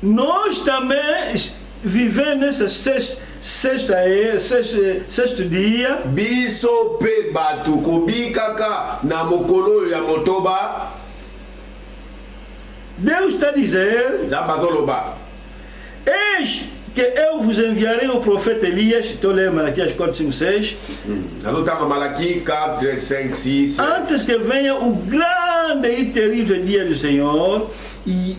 nós também vivemos nesse sexto dia, biso mpe bato kobikaka na mokolo oyo ya motoba. Deus está a dizer: nzambe azoloba eis que eu vos enviarei o profeta Elias. Estou lendo Malaquias 4, 5, 6. nazotanga Malaki 4, 5, 6 Antes que venha o grande e terrível dia do Senhor, e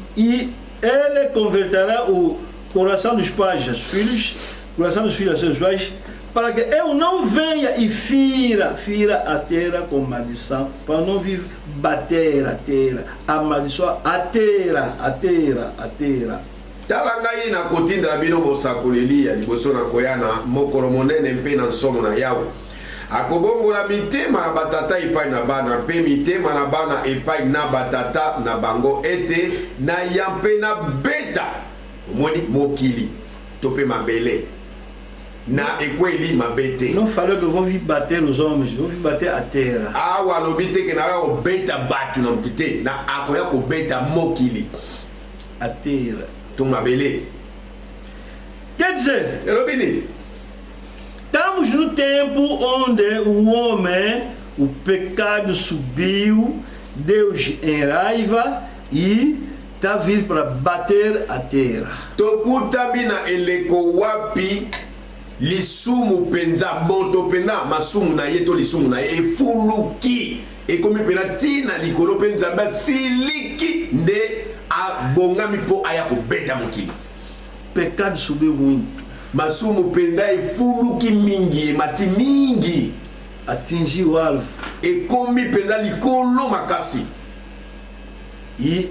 ele converterá o coração dos pais aos filhos, o coração dos filhos aos seus pais, para que eu não venha e fira a terra com maldição, para não vir bater a terra, amaldiçoar a terra. tala ngai na kotindela bino mosakoli Eliya liboso na koya na mokolo monene mpe na nsomo na Yawe. Akobongola mitema na batata epai na bana mpe mitema na bana epai na batata na bango ete na ya mpe na beta omoni mokili to mpe mabele na ekweli mabete. Não falou que eu vou vir bater os homens, vou vir bater a terra. Awa alobi te ke na ya kobeta bato na motu te, na akoya kobeta mokili A terra. to mabele. Quer dizer, Elobi nini? estamos no tempo onde o homem, o pecado subiu, Deus em raiva e está vindo para bater a terra. Tokutami na eleko wapi lisumu penza moto pena masumu na ye to lisumu na ye efuluki ekomi pena tina likolo mpe nzambe asiliki nde abongami mpo aya kobeta mokili. Pecado subiu muito, masumu penda efuluki mingi emati mingi atingiu o alvo ekomi penza likolo makasi. e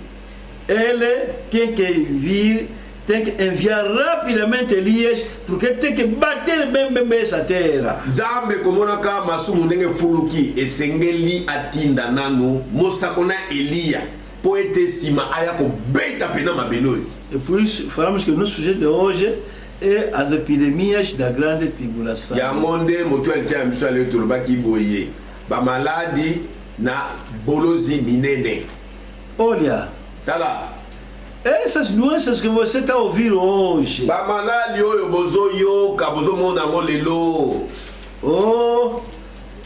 ele tem que vir, tem que enviar rapidamente Elias, porque tem que bater bem essa terra. Nzambe komonaka masumu ndenge efuluki esengeli atinda nanu mosako na Eliya po ete nsima aya kobeta pena mabele oyo. E por isso falamos que o nosso sujeito de hoje é as epidemias da grande tribulação. yango nde moto alite ya miso ale tolobaki boye bamaladi na bolozi minene. Olha, tala essas doenças que você está ouvindo hoje, bamaladi oyo bozoyoka bozomona yango lelo. oh,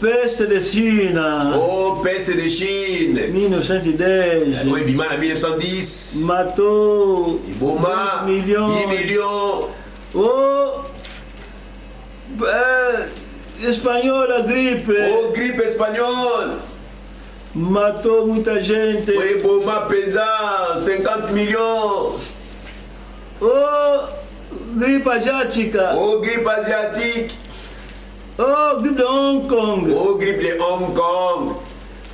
peste de China, Oh, peste de Chine 1910, oyo ebima na 1910 matou eboma 10 millions. 10 millions. Oh, espanhola, gripe, Oh, gripe espagnole matou muita gente. oyo eboma penza 50 millions. Oh, gripe asiática. Oh, grippe asiatique. Oh, gripe de Hong Kong. Oh, grippe de Hong Kong.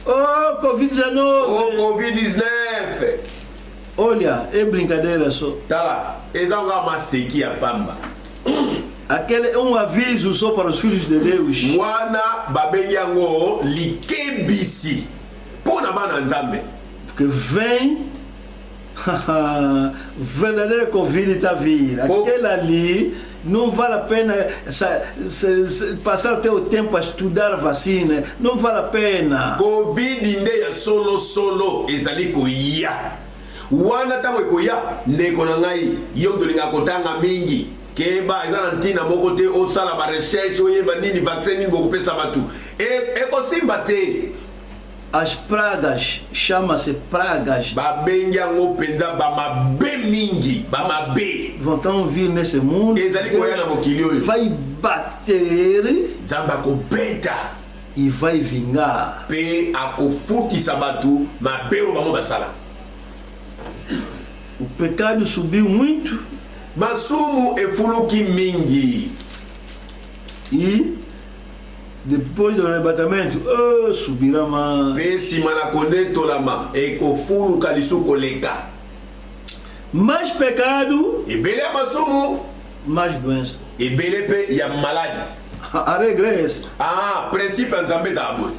Oh, Covid-19. Oh, Covid-19. Olha, é brincadeira só. Tá lá. Exanga maseki ya pamba. Aquele é um aviso só para os filhos de Deus. Mwana babenyango likebisi. Pona bana nzambe. Porque vem verdadeira Covid está a vir. Aquele ali não vale a pena passar até o tempo a estudar a vacina. Não vale a pena. Covid ndeya solo ezali koya. Wana tango koya ndeko na ngai yondo linga kotanga mingi. Keba ezana ntina moko te osala ba recherche oyeba nini vaccin nini bokopesa batu. Ekosimba te. As pragas, chama-se pragas. Babenyango penza bamabe mingi, bamabe. Vão então vir nesse mundo. Ezali koya na mokili oyo. Vai bater. Nzamba kobeta. E vai vingar. Pe akofutisa batu mabe o bango basala. O pecado subiu muito. Masumu efuluki mingi. E depois do arrebatamento, subirá mais. Pesi manakone tolama ekofulu kalisuko leka. Mais pecado. Ebele masumu. Mais doença. Ebele pe ya malade. A regressa. Ah, princípio nzambe za aburi.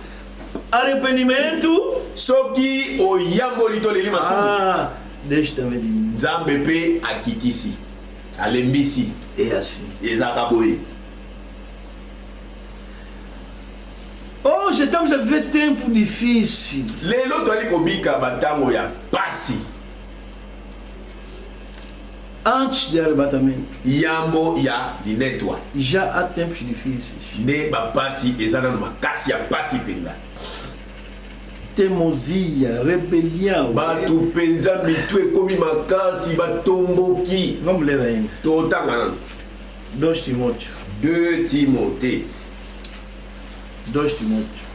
Arrependimento. Soki oyamboli toleli masumu. Ah, deixa também diminuir. Nzambe pe akitisi. Alembisi. É assim. Ezaka boye. Hoje estamos a viver tempo difícil. Lelo toali kobika batango ya pasi. Antes do arrebatamento. Yambo ya linetwa. Já há tempos difíceis. Ne bapasi ezana makasi ya pasi penga. Teimosia, rebelião. Batu penza mitu ekomi makasi batomboki. Vamos ler ainda. Totanga 2 Timóteo. 2 Timothée. 2 Timóteo.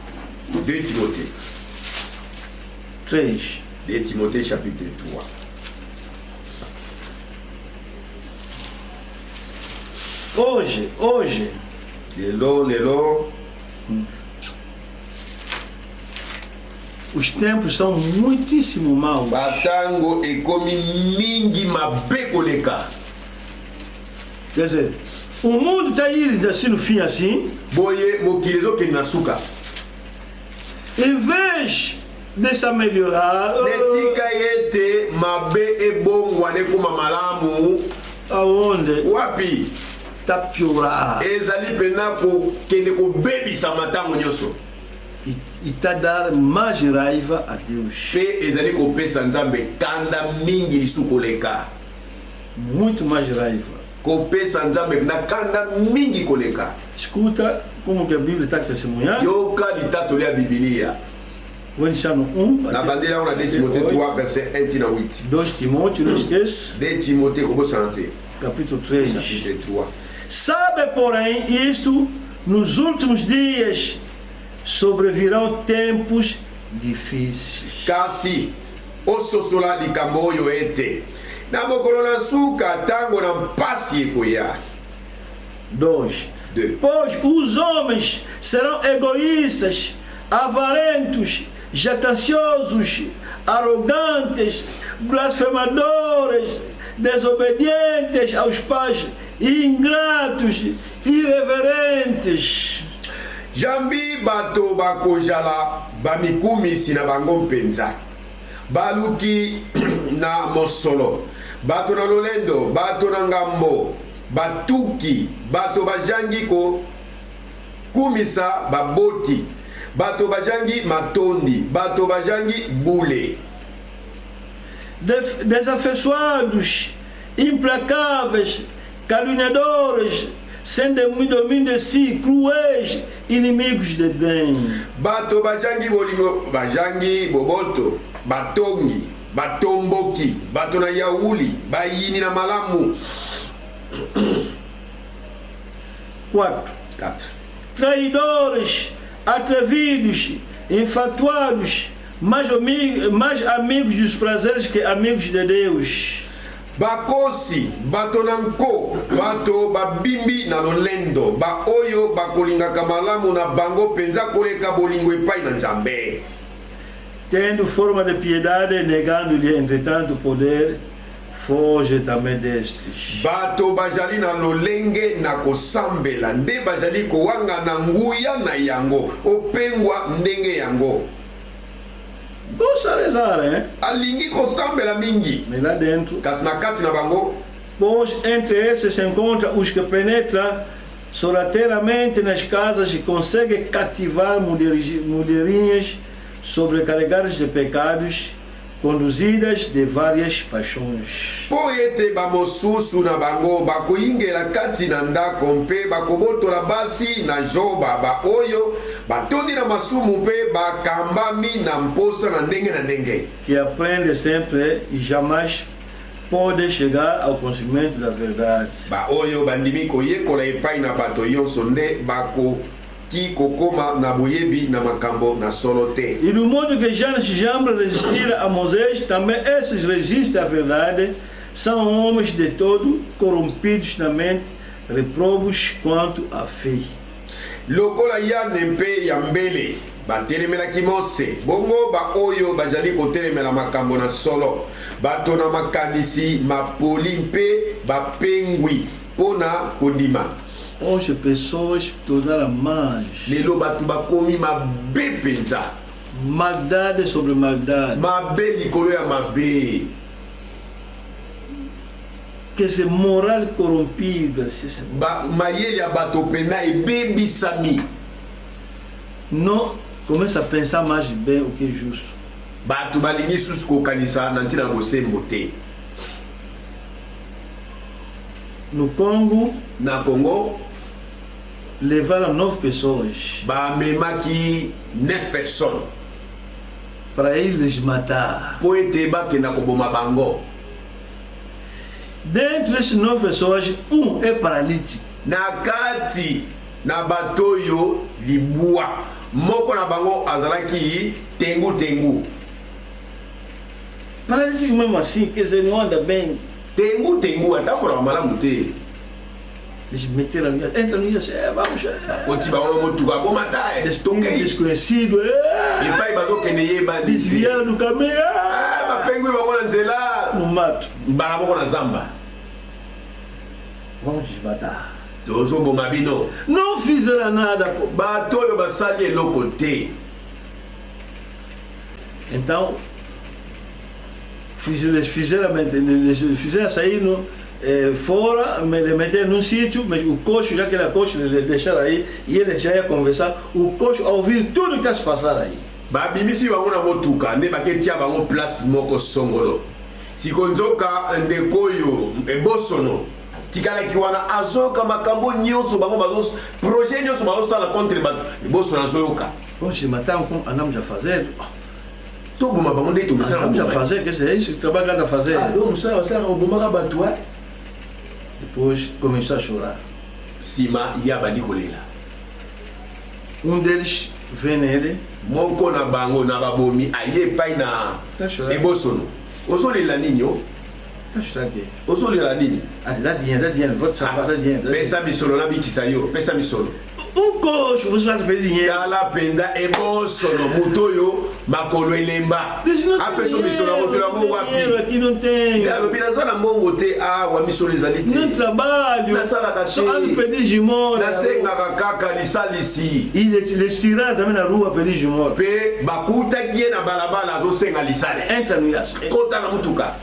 2 Timothée. 3. 2 Timothée chapitre 3. Hoje. Lelo. Os tempos são muitíssimo maus. Batango ekomi mingi mabe koleka. Quer dizer, o mundo está indo assim no fim assim. Boye mokilezo ke nasuka. Em vez de se melhorar. Nesika yete mabe ebongwa nekoma malamu. Aonde? Wapi? Está piorar. Ezali pena ko kende ko bebisa matango nyoso. E está a dar mais raiva a Deus. Pe ezali ko pesa nzambe kanda mingi lisuko leka. Muito mais raiva. Ko pesa nzambe na kanda mingi koleka. Escuta como que a Bíblia está testemunhando. Yoka litato ya Biblia. Vou iniciar no 1. Na bandeira on a 2 Timothée 3 verset 1 à 8. 2 Timóteo, não esqueça. 2 Timothée como santé. Capítulo 3. Chapitre 3. Sabe, porém, isto, nos últimos dias sobrevirão tempos difíceis. Kasi ososola likambo oyo ete na mokolo na suka tango na mpasi ekoya. 2. Pois os homens serão egoístas, avarentos, jactanciosos, arrogantes, blasfemadores, desobedientes aos pais, ingratos, irreverentes. Jambi bato bakozala bamikumisi na bango mpenza baluki na mosolo bato na lolendo bato na ngambo batuki bato bajangi ko kumisa baboti bato bajangi matondi bato bajangi bule Desafeiçoados, implacáveis, caluniadores, sem domínio de si, cruéis, inimigos de bem. Bato bajangi bolingo bajangi boboto batongi batomboki bato na yauli bayini na malamu. 4. Traidores, atrevidos, infatuados, mais amigos dos prazeres que amigos de Deus. bakosi bato na nko bato babimbi na lolendo ba oyo bakolingaka malamu na bango penza koleka bolingo epai na Nzambe, tendo forma de piedade, negando-lhe entretanto o poder, foge também destes. Bato bajali na lolenge na kosambela nde bajali kowanga na nguya na yango opengwa ndenge yango. Gosta de rezar, hein? Alingi kosambela mingi. Mas lá dentro, Kasi na kati na bango, pois entre esses se encontram os que penetram sorrateiramente nas casas e conseguem cativar mulherinhas sobrecarregadas de pecados, conduzidas de várias paixões. po ete bamosusu na bango bakoyingela kati na ndako mpe bakobotola basi na joba ba oyo batondi na masumu mpe bakambami na mposa na ndenge. Que aprende sempre e jamais pode chegar ao conhecimento da verdade. Ba oyo bandimi koyekola epai na bato yonso nde bakoki kokoma na boyebi na makambo na solo te. E do modo que já nesse jambo resistir a Moisés, também esses resistem à verdade, são homens de todo corrompidos na mente, reprobos quanto à fé. Lokola yane mpe ya mbele batelemelaki Mose, bongo ba oyo bajali kotelemela makambo na solo, bato na makanisi mapoli mpe bapengwi pona kondima. Hoje pessoas tornaram más, Lelo bato bakomi mabe penza, maldade sobre maldade, mabe likolo ya mabe. que esse moral corrompido, Mayele ya bato pena ebebisami. não começa a pensar mais bem o que é justo. Bato balingi susu kokanisa na ntina bosembo te. No Congo, Na Congo, levaram 9 pessoas bamemaki 9 personnes para eles matar. po ete bakenda koboma bango. Dentro dessas 9 pessoas, um é paralítico. Na kati na bato oyo libwa moko na bango azalaki tengu. Paralítico mesmo assim, quer dizer, não anda bem. Tengu atakola malamu te. Eles meteram no iate, entra no iate, vamos. Oti bango motuka bomata Destino desconhecido, epai bazokende yeba desviaram do caminho, bapengwi bango na nzela no mato. mbala moko na zamba. Vamos desmatar. Tozoboma bino. Não fizeram nada. Bato oyo basali eloko te. Então, eles fizeram sair fora, me meteram num sítio, mas o coxo, já que era coxo, eles deixaram aí e ele já ia conversar. O coxo, ao ouvir tudo que está se passando aí, Babimisi bango na motuka nde baketia bango place moko songolo. Sikonzoka ndeko oyo ebosono tikalaki wana azoka makambo nyonso bango bazo projet nyonso bazosala contre bato ebosono azoyoka. bom, se mataram como andamos a fazer. Toboma bango nde tomisala Andamos a fazer, quer dizer, é isso que trabalhando a fazer. do musala basala obomaka bato a. Depois começou a chorar. Sima ya bandi kolela. Deles vem nele. Moko na bango na babomi aye pai na Tá chorando. ebosono. Ozolela nini yo? Tá chorando aqui. Ozolela nini? Ah, dá dinheiro, vou te salvar, dá dinheiro. Pesa misolo na bikisa yo, pesa misolo. Coxo, você vai pedir dinheiro. Tala penda ebosono mutoyo makolo elemba. Apeso misolo akozela mo wapi? Aqui não tem. Alobi nazala mbongo te wa misolo ezali te. Não trabalho. Nasalaka te. Só ando pedir gimona. Nasengaka kaka lisalisi. E eles tiraram também na rua pedir gimona. Pe bakutaki ye na balabala azosenga lisalisi. Entra no ias. Kota na mutuka.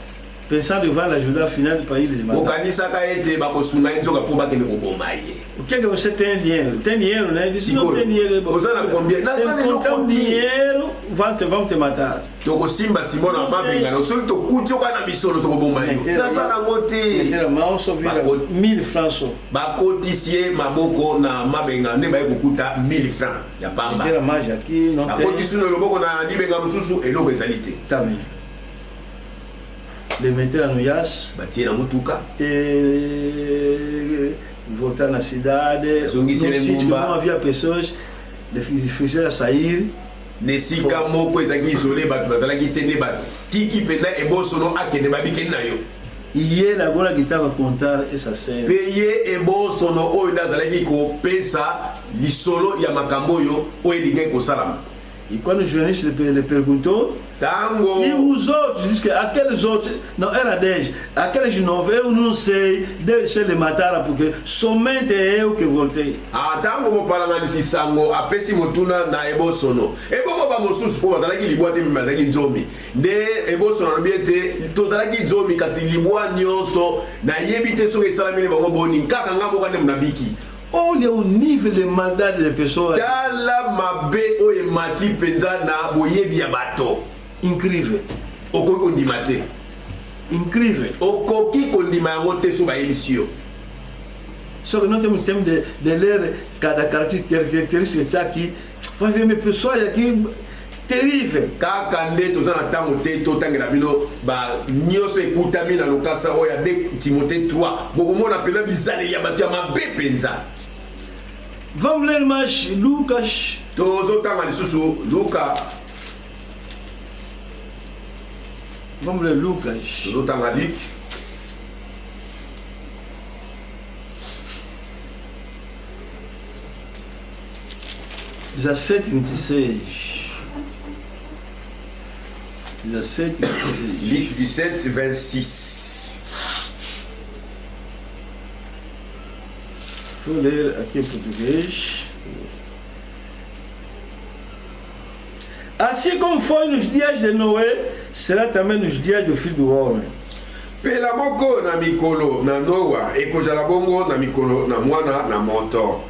Pensando que vai ajudar afinal para eles. Okanisaka ete bakosunga ye nzoka mpo bakende koboma ye. O que é que você tem dinheiro? Tem dinheiro, né? Ele disse, não tem dinheiro. Osana combien? Se encontrar um dinheiro, vão te matar. Tokosimba simona mabengana soki tokuti oka na misolo tokoboma yo naza nango te. Meter a mão, só vira 1000 francs só. Bakotisi ye maboko na mabengana nde baye kokuta 1000 francs ya pamba. Meter a mão aqui, não tem. Bakotisi na loboko na libenga mosusu eloko ezali te. Tá bem. Les meteram no ias. Batie na mutuka. Voltar na cidade. No sítio que não havia pessoas, eles fizeram sair. Nesika moko ezalaki isole bato bazalaki te nde bato tiki mpenza ebosono akende babikeni na yo. hier agora que estava contar essa série. Peye ebosono oyo ndazalaki kopesa lisolo ya makambo oyo oyo elingai kosalama. E quando o jornalista lhe perguntou, e os outros, disse que aqueles outros, não, era 10, aqueles 9, eu não sei, deve ser de matar, porque somente eu que voltei. Tango mopalanga lisisango, apesi motuna na ebosono. Eboko ba mosusu po bazalaki libwa te bazalaki nzomi. Nde ebosono nabiete, tozalaki nzomi kasi libwa nyonso, na yebi te soki esalamini bango boni, kaka nga moko nde munabiki. Olha o nível de maldade das pessoas. Tala mabe oye mati penza na boyebi ya bato. Incrível. Okoki kondima te. Incrível. Okoki kondima yango te so bayebisi yo. Só que não temos tempo de ler cada característica aqui. Vai ver minha pessoa aqui terrível. Kaka nde toza na tango te totangela bino ba nyonso ekutami na lokasa oyo ya 2 Timothée 3 bokomona pena bizaleli ya bato ya mabe penza. Vamos ler mais Lucas. Tozotanga lisusu Luka. Vamos ler Lucas. Tozotanga Luc. Luc 17, 26. Luc 17, 26. Vou ler aqui em português. Assim como foi nos dias de Noé, será também nos dias do Filho do Homem. Pela moko na mikolo na Noa ekozala bongo na mikolo na mwana na moto.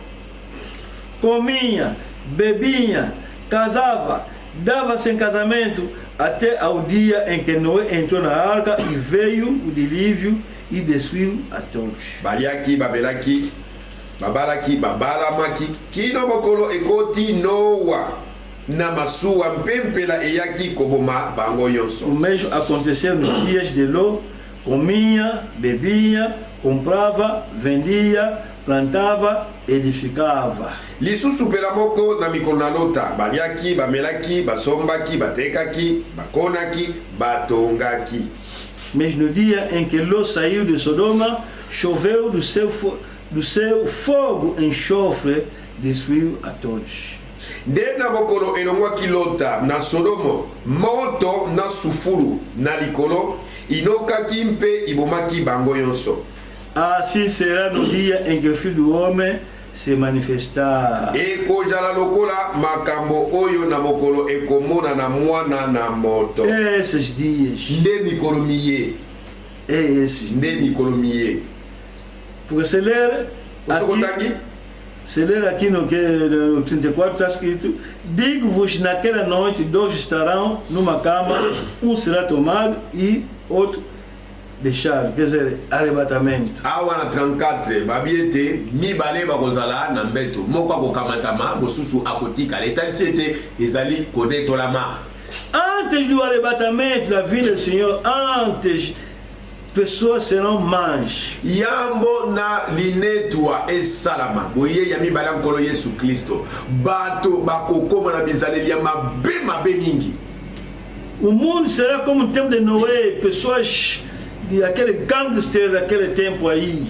Comia, bebia, casava, dava-se em casamento até ao dia em que Noé entrou na arca e veio o dilúvio e destruiu a todos. Baliaki, babelaki, babalaki, babalamaki, kino mokolo ekoti Noa na masuwa mpempela eyaki koboma bango yonso. O mesmo aconteceu nos dias de Ló, comia, bebia, comprava, vendia, plantava, edificava. Lisusu pela moko na mikolo na Lota, baliaki, bamelaki, basombaki, batekaki, bakonaki, batongaki. Mas no dia em que Ló saiu de Sodoma, choveu do céu fogo enxofre, destruiu a todos. Nde na mokolo elongwaki Lota na Sodomo, moto na sufuru na likolo, inokaki mpe ibomaki bango yonso. Assim será no dia em que o Filho do Homem se manifestar. Ekozala lokola makambo oyo na mokolo ekomona na mwana na moto. Esses dias. Nde mikolo miye. Esses. Nde mikolo miye. Porque se ler aqui no 34 está escrito: digo-vos, naquela noite 2 estarão numa cama, um será tomado e outro deixado, quer dizer, arrebatamento. Awa na 34 babiete mibale bakozala na mbeto moko akokamatama mosusu akotika letalisi ete ezali kodetolama. Antes do arrebatamento da vinda do Senhor, antes pessoas serão mães. Yambo na linetwa esalama boye ya mibale nkolo Yesu Kristo bato bakokoma na bizaleli ya mabe mingi. O mundo será como o tempo de Noé, pessoas daquele gangster daquele tempo aí.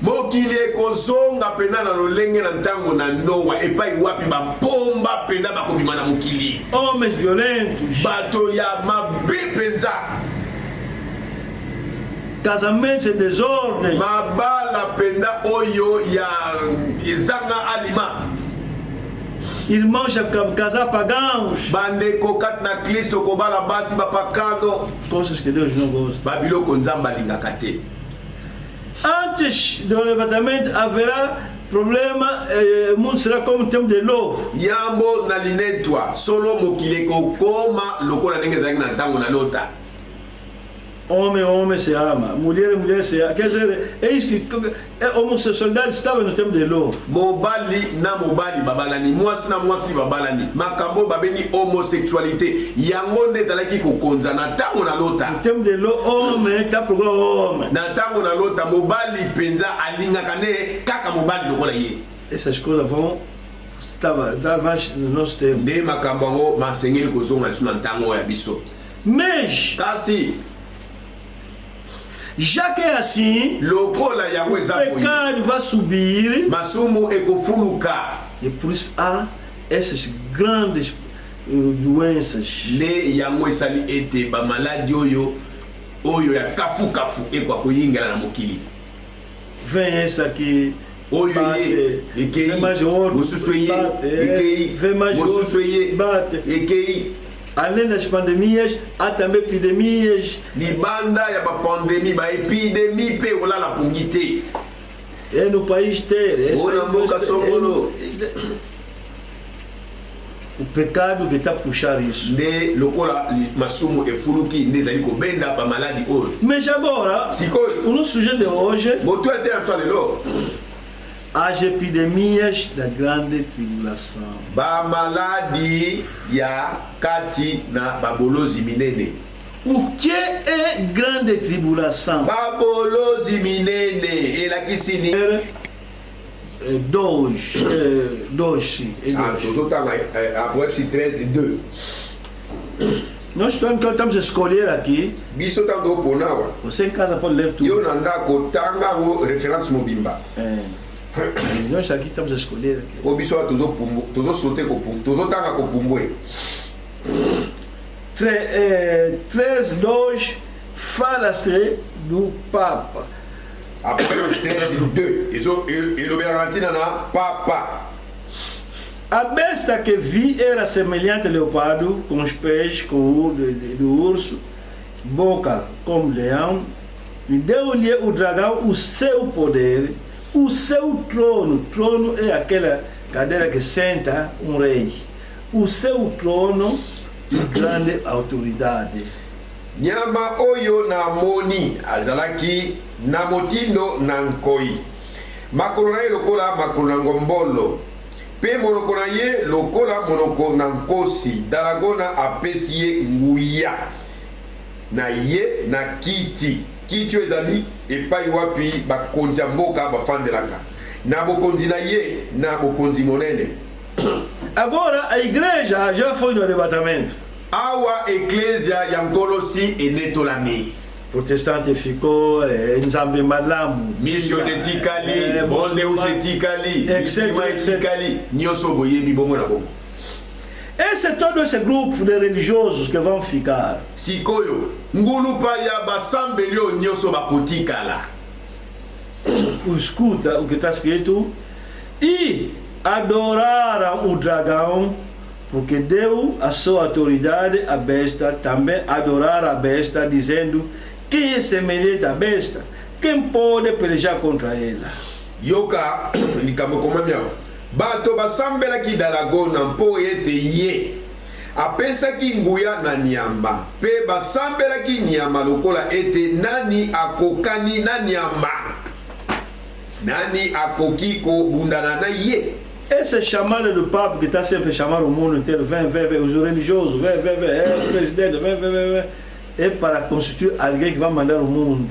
Mokili ekozonga pena na lolenge na ntango na Noa epai wapi bapomba pena bakobima na mokili. Homens violentos, bato ya mabe penza, casamentos em desordem, mabala penda oyo ya ezanga alima, irmãos casar pagãos, bandeko kat na Kristo kobala basi bapakano, coisas que Deus não gosta. babiloko nzamba lingaka te. Antes do arrebatamento haverá problema, o mundo será como o tempo de Ló. Yambo na linetwa solo mokili kokoma lokola ndenge ezalaki na ntango na Lota. Homem se ama, mulher se ama. Quer dizer, é isso que a homossexualidade estava no tempo de Ló. Mobali na mobali babalani, mwasi na mwasi babalani. Makambo babeni homosexualité. Yango nde ezalaki kokonza na ntango na Lota. No tempo de Ló, homem está procurando homem. Na ntango na Lota mobali penza alingaka ne kaka mobali lokola ye. Essas coisas vão estar mais no nosso tempo. Nde makambo ngo masengeli kozonga lisu na ntango ya biso. Mas kasi Já que é assim, lokola yango o eza boye pecado vai subir. masumu ekofuluka E por isso há essas grandes doenças. nde yango esali ete bamaladi oyo ya kafukafu ekwa koyingela na mokili Vem essa aqui. oyo ye ekei Vem mais outro. mosusu eye Bate. ekei Vem mais mosusu outro. eye Bate. ekei Além das pandemias, há também epidemias. libanda ya bapandemi baepidemi mpe kolala pongi te É no país inteiro. Ona mboka songolo. O pecado que está a puxar isso. nde lokola masumu efuluki nde ezali kobenda bamaladi oyo Mas agora, sikoyo o nosso sujeito de hoje, moto ete ya biso lelo as epidemias da grande tribulação. bamaladi ya kati na babolozi minene O que é grande tribulação? babolozi minene elakisi ni Dois, sim. tozotanga apoepsi 13 2 Nós estamos a escolher aqui. biso ntango topona awa Você em casa pode ler tudo. yo na ndako tanga yango référence mobimba Nós aqui estamos a escolher aqui. po biso awa tozosote tozotanga kopumbwe 13:2 fala-se do Papa. apoepsi 13 2 elobelaka ntina na papa A besta que vi era semelhante ao leopardo, com os pés como do urso, boca como leão, e deu-lhe o dragão o seu poder, o seu trono. Trono é aquela cadeira que senta um rei. O seu trono e grande autoridade. nyama oyo namoni azalaki na motindo na nkoi makolo na ye lokola makolo na ngombolo mpe monoko na ye lokola monoko na nkosi dalagona apesi ye nguya na ye na kiti oyo ezali epai wapi bakonzi ya mboka bafandelaka na bokonzi na ye na bokonzi monene. Agora a igreja já foi no arrebatamento. Awa eklesia ya nkolosi enetolami. Protestante ficou, nzambe malamu, mission etikali, monde uche etikali, etc. etikali, nyonso boyebi bongo na bongo. Et c'est todo esse grupo de religiosos que vão ficar. Sikoyo, ngulupa ya basambeli oyo nyonso bakotikala. Escuta o que está escrito. E adoraram o dragão, porque deu a sua autoridade à besta. Também adoraram a besta, dizendo: quem é semelhante à besta? Quem pode pelejar contra ela? Yoka, likambo komamiao. Bato basambelaki dalagona mpo ete ye apesaki nguya na nyama pe basambelaki nyama lokola ete nani akokani na nyama, nani akoki kobundana na ye. Essa chamada do Papa que está sempre chamando o mundo inteiro, vem, os religiosos, vem, o presidente, vem, é para constituir alguém que vai mandar o mundo.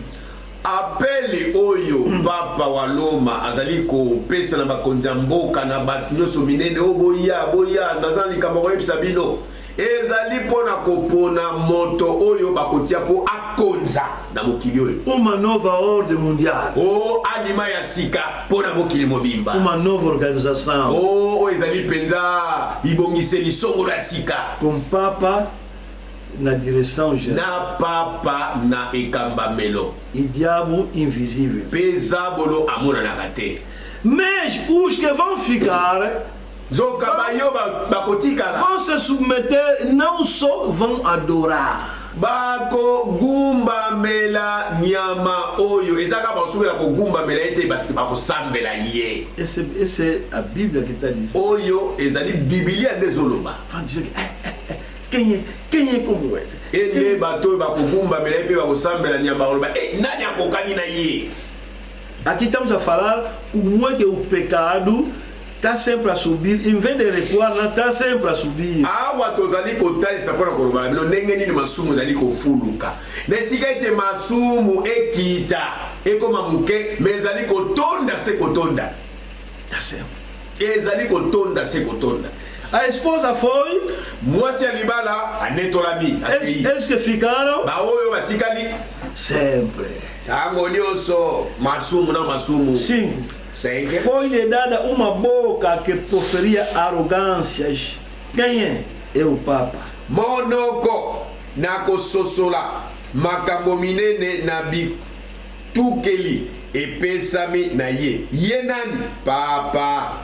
Apeli oyo papa wa Loma azali kopesa na bakonzi mboka na bato nyonso minene boya nazali likambo yebisa bino ezali mpona kopona moto oyo bakotia po akonza na mokili oyo. Uma nova ordem mundial. O alima ya sika mpona mokili mobimba. Uma nova organização. O ezali penza ibongiseli songolo ya sika. Com Papa na direção geral. Na papa na ekambamelo. E diabo invisível. Pezabolo amona na kate. Mas os que vão ficar vão se submeter, não só vão adorar. Bako gumba mela nyama oyo ezaka basubira ko gumba mela ete parce que bako sambela ye. Essa é a Bíblia que está dizendo. Oyo ezali Biblia dezoloba. Vão dizer quem é como ele? Ele bato bako gumba mela ete bako sambela nyama oloba nani akokani na ye. Aqui estamos a falar como é que o pecado está sempre a subir, em vez de recuar, está sempre a subir. Awa tozali kotalisa pona koloba bino ndenge nini masumu ezali kofuluka. Na esika ete masumu ekita ekoma muke mais ezali kotonda se kotonda. Está sempre. Ezali kotonda se kotonda. A esposa foi. Mwasi ya libala anetolami. Eles que ficaram. Ba oyo batikali sempre. Tango nyonso masumu na masumu. 5. Foi-lhe dada uma boca que proferia arrogâncias. Quem é o Papa. Monoko na kososola makambo minene na bitukeli epesami na ye. Ye nani? Papa.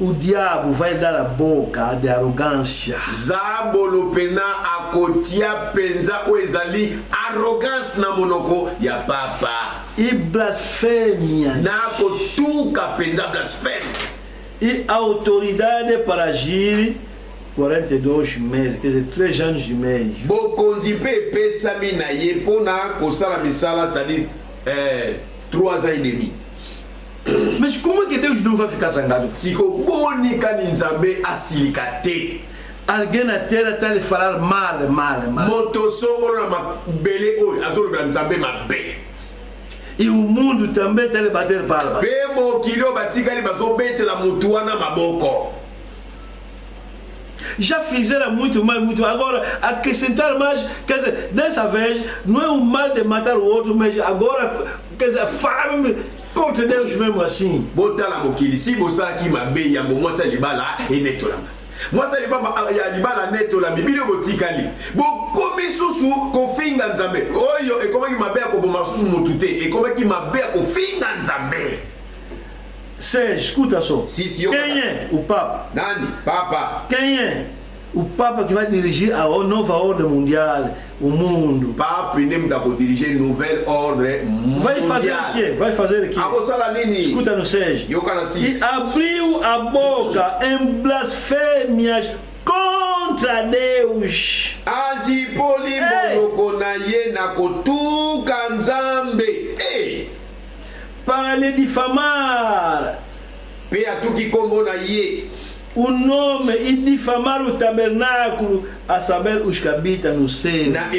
O diabo vai dar a boca de arrogância. Zabolo pena akotia penza oezali arrogance na monoko ya papa. E blasfêmia. Na kotuka penza blasfêmia. E autoridade para agir 42 meses, quer dizer, 3 anos e meio. Bokonzi pe pesami na ye pona kosala misala, c'est-à-dire 3 ans et demi. Mas como é que Deus não vai ficar zangado? Siko boni kaninzabe asilikate. Alguém na terra está lhe falar mal. Moto songolo na mabele oi azolo nzabe mabe. E o mundo também está lhe bater palma. Pemo kilio batika li bazo betela mutu wana maboko. Já fizeram muito mal. Agora, acrescentar mais, quer dizer, dessa vez, não é o mal de matar o outro, mas agora, quer dizer, fala contra Deus mesmo assim. Botala mokili, si bosala ki mabe ya mo mwasa libala e netolama. Mwasa libala netola bibilo botikali. Bo komi susu kofinga nzambe. Oyo e komaki mabe ya koboma susu motute, e komaki mabe ya kofinga nzambe. Escuta só. Quem é o Papa? Nani? Papa. Quem é o Papa que vai dirigir a nova ordem mundial, o mundo? Papa nem está por dirigir nouvelle ordem mundial. Vai fazer o quê? Vai fazer o quê? Escuta no 6. E abriu a boca em blasfêmias contra Deus. Azi poli monoko na ye na kotuka nzambe. Para lhe difamar o nome e difamar o tabernáculo, a saber, os que habitam no céu. Na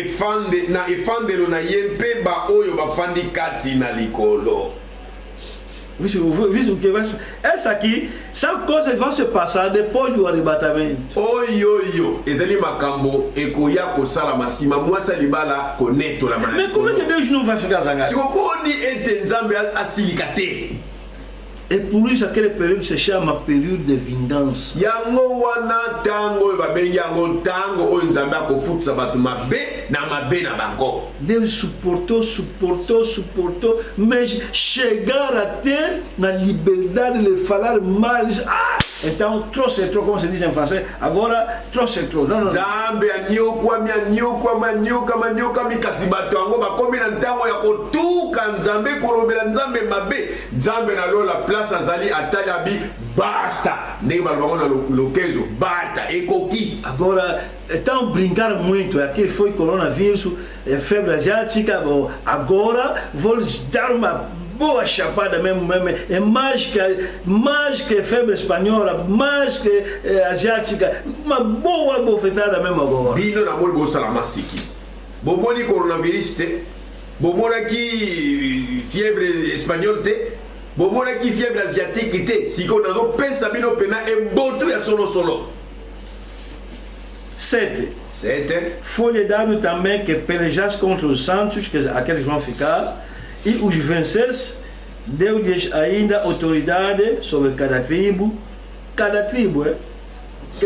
efandelo na yempe ba oyo bafandi kati na likolo. Visto o que vai se... Essa aqui são coisas que vão se passar depois do arrebatamento. Oyo, ezali makambo ekoya kosala masima mwasa libala koneto la manana. Mas como é que Deus não vai ficar zangado? Se boni ete nzambe asilikate. Et pour lui, aquele período se chama período de vingança. Yango wana tango babengi yango tango oyo nzambe akofutisa bato mabe na bango. Deus suportou, mas chegar até na liberdade de falar mal. Então, trop c'est trop, como se diz em francês. Agora, trop c'est trop. Não. Nzambe anioka mikasi bato yango bakomi na ntango ya kotuka nzambe kolobela nzambe mabe. Nzambe na lola place azali atalabi basta. Ndenge balobango na lokezo basta ekoki. Agora, então brincar muito. Aquele foi coronavírus, febre asiática. Bom, agora vou lhes dar uma boa chapada mesmo, é mais que febre espanhola, mais que asiática, uma boa bofetada mesmo agora. Bino na moli bosala masiki. Bomoni coronavírus te, bomona ki fièvre espagnole te, bomona ki fièvre asiatique te, siko nazo pesa bino pena e botu ya solo. 7. Foi-lhe dado também que pelejasse contra os santos, aqueles que vão ficar, e os vencesse. Deu-lhes ainda autoridade sobre cada tribo, quer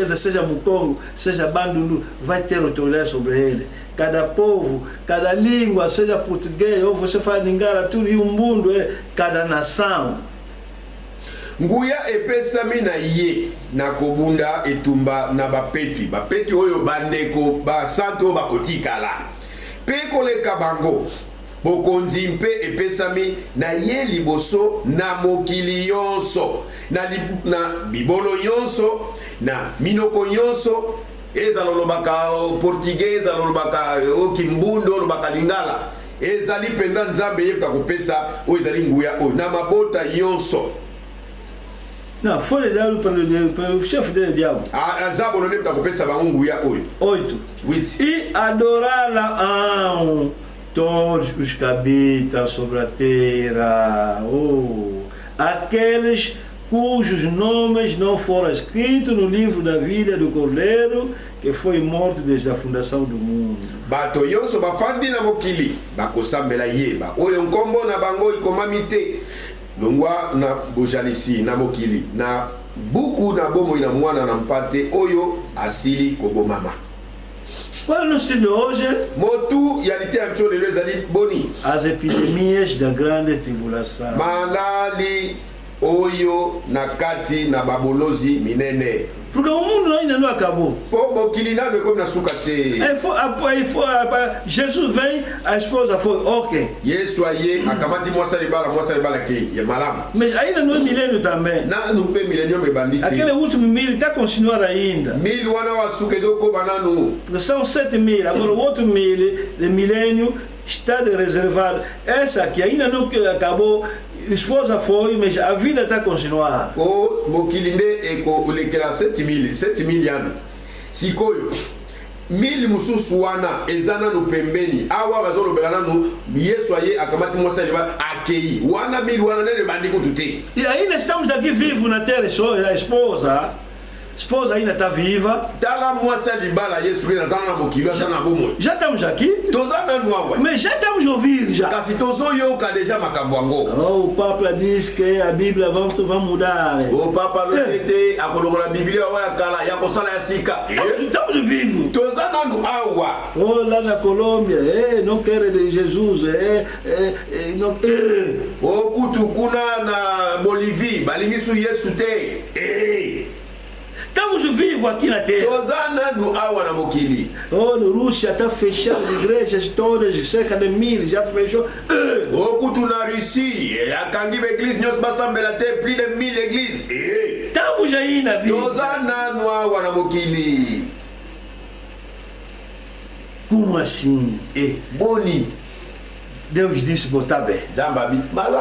dizer, seja Mukongo, seja Bandundu, vai ter autoridade sobre ele. Cada povo, cada língua, seja português, ou você fala Lingala, tudo, e o mundo, cada nação. Nguya epesami na ye na kobunda etumba na bapeti oyo bandeko basanto bakotikala pe koleka bango bokonzi mpe epesami na ye liboso na mokili yonso na bibolo yonso na minoko yonso ezala olobaka portugais ezala olobaka okimbundo olobaka lingala ezali mpenza nzambe yebika kopesa oyo ezali nguya oyo na mabota yonso. Não, foi dado pelo chefe dele, diabo. Zabo não lembra que pensa nguya 8. E adorá-la todos os que habitam sobre a terra, aqueles cujos nomes não foram escritos no livro da vida do Cordeiro, que foi morto desde a fundação do mundo. Bato yonso bafandi na mokili bakosambela yeba oyo nkombo na bango ikomami te longwa na bojalisi na mokili na buku na bomoi na mwana na mpate oyo asili kobomama. Qual é o nosso de hoje? Motu ya literature lelo ezali boni. As epidemias da grande tribulação. Malali oyo na kati na babolozi minene. Porque o mundo ainda não acabou. Po mokili nano ekomi na suka te. Jesus vem, a esposa foi ok. Yesu aye akamati mwasa libala ke ya malamu. Mas ainda não é milênio também. Nanu pe millennium ebandi te. Aquele último mil está a continuar ainda. Mil wana wa suka ezokoba nanu. Porque são 7.000, agora o outro mil, de milênio, está reservado. Essa aqui ainda não acabou. A esposa foi, mas a vida está a continuar. O mokili nde eko ulekela 7,000 yano. Sikoyo 1000 mususu wana ezana no pembeni awa bazolobela nanu Yesu aye akamati mwasa liba akei wana 1000 wana nene bandi kutute. E ainda estamos aqui vivos na terra, só a esposa ainda está viva. Tala mwasa libala Yesu kina zana na mokili zana bomo. Já estamos aqui. Tozana nuawa. Mas já estamos a ouvir já. Kasi tozo yoka deja makambo. Oh, o Papa diz que a Bíblia vai mudar. O Papa lete akolongola Bíblia wa kala ya kosala ya sika. Estamos vivos. Tozana nu awa. Oh, lá na Colômbia, não querem de Jesus, não. O kutukuna na Bolívia, balingisu Yesu te. Estamos vivos aqui na terra. Oh, na Rússia está fechando as igrejas todas, cerca de 1000, já fechou. Na Rússia, plus de 1000 églises. Estamos aí na vida. Como assim? Boni. Deus disse botar bem.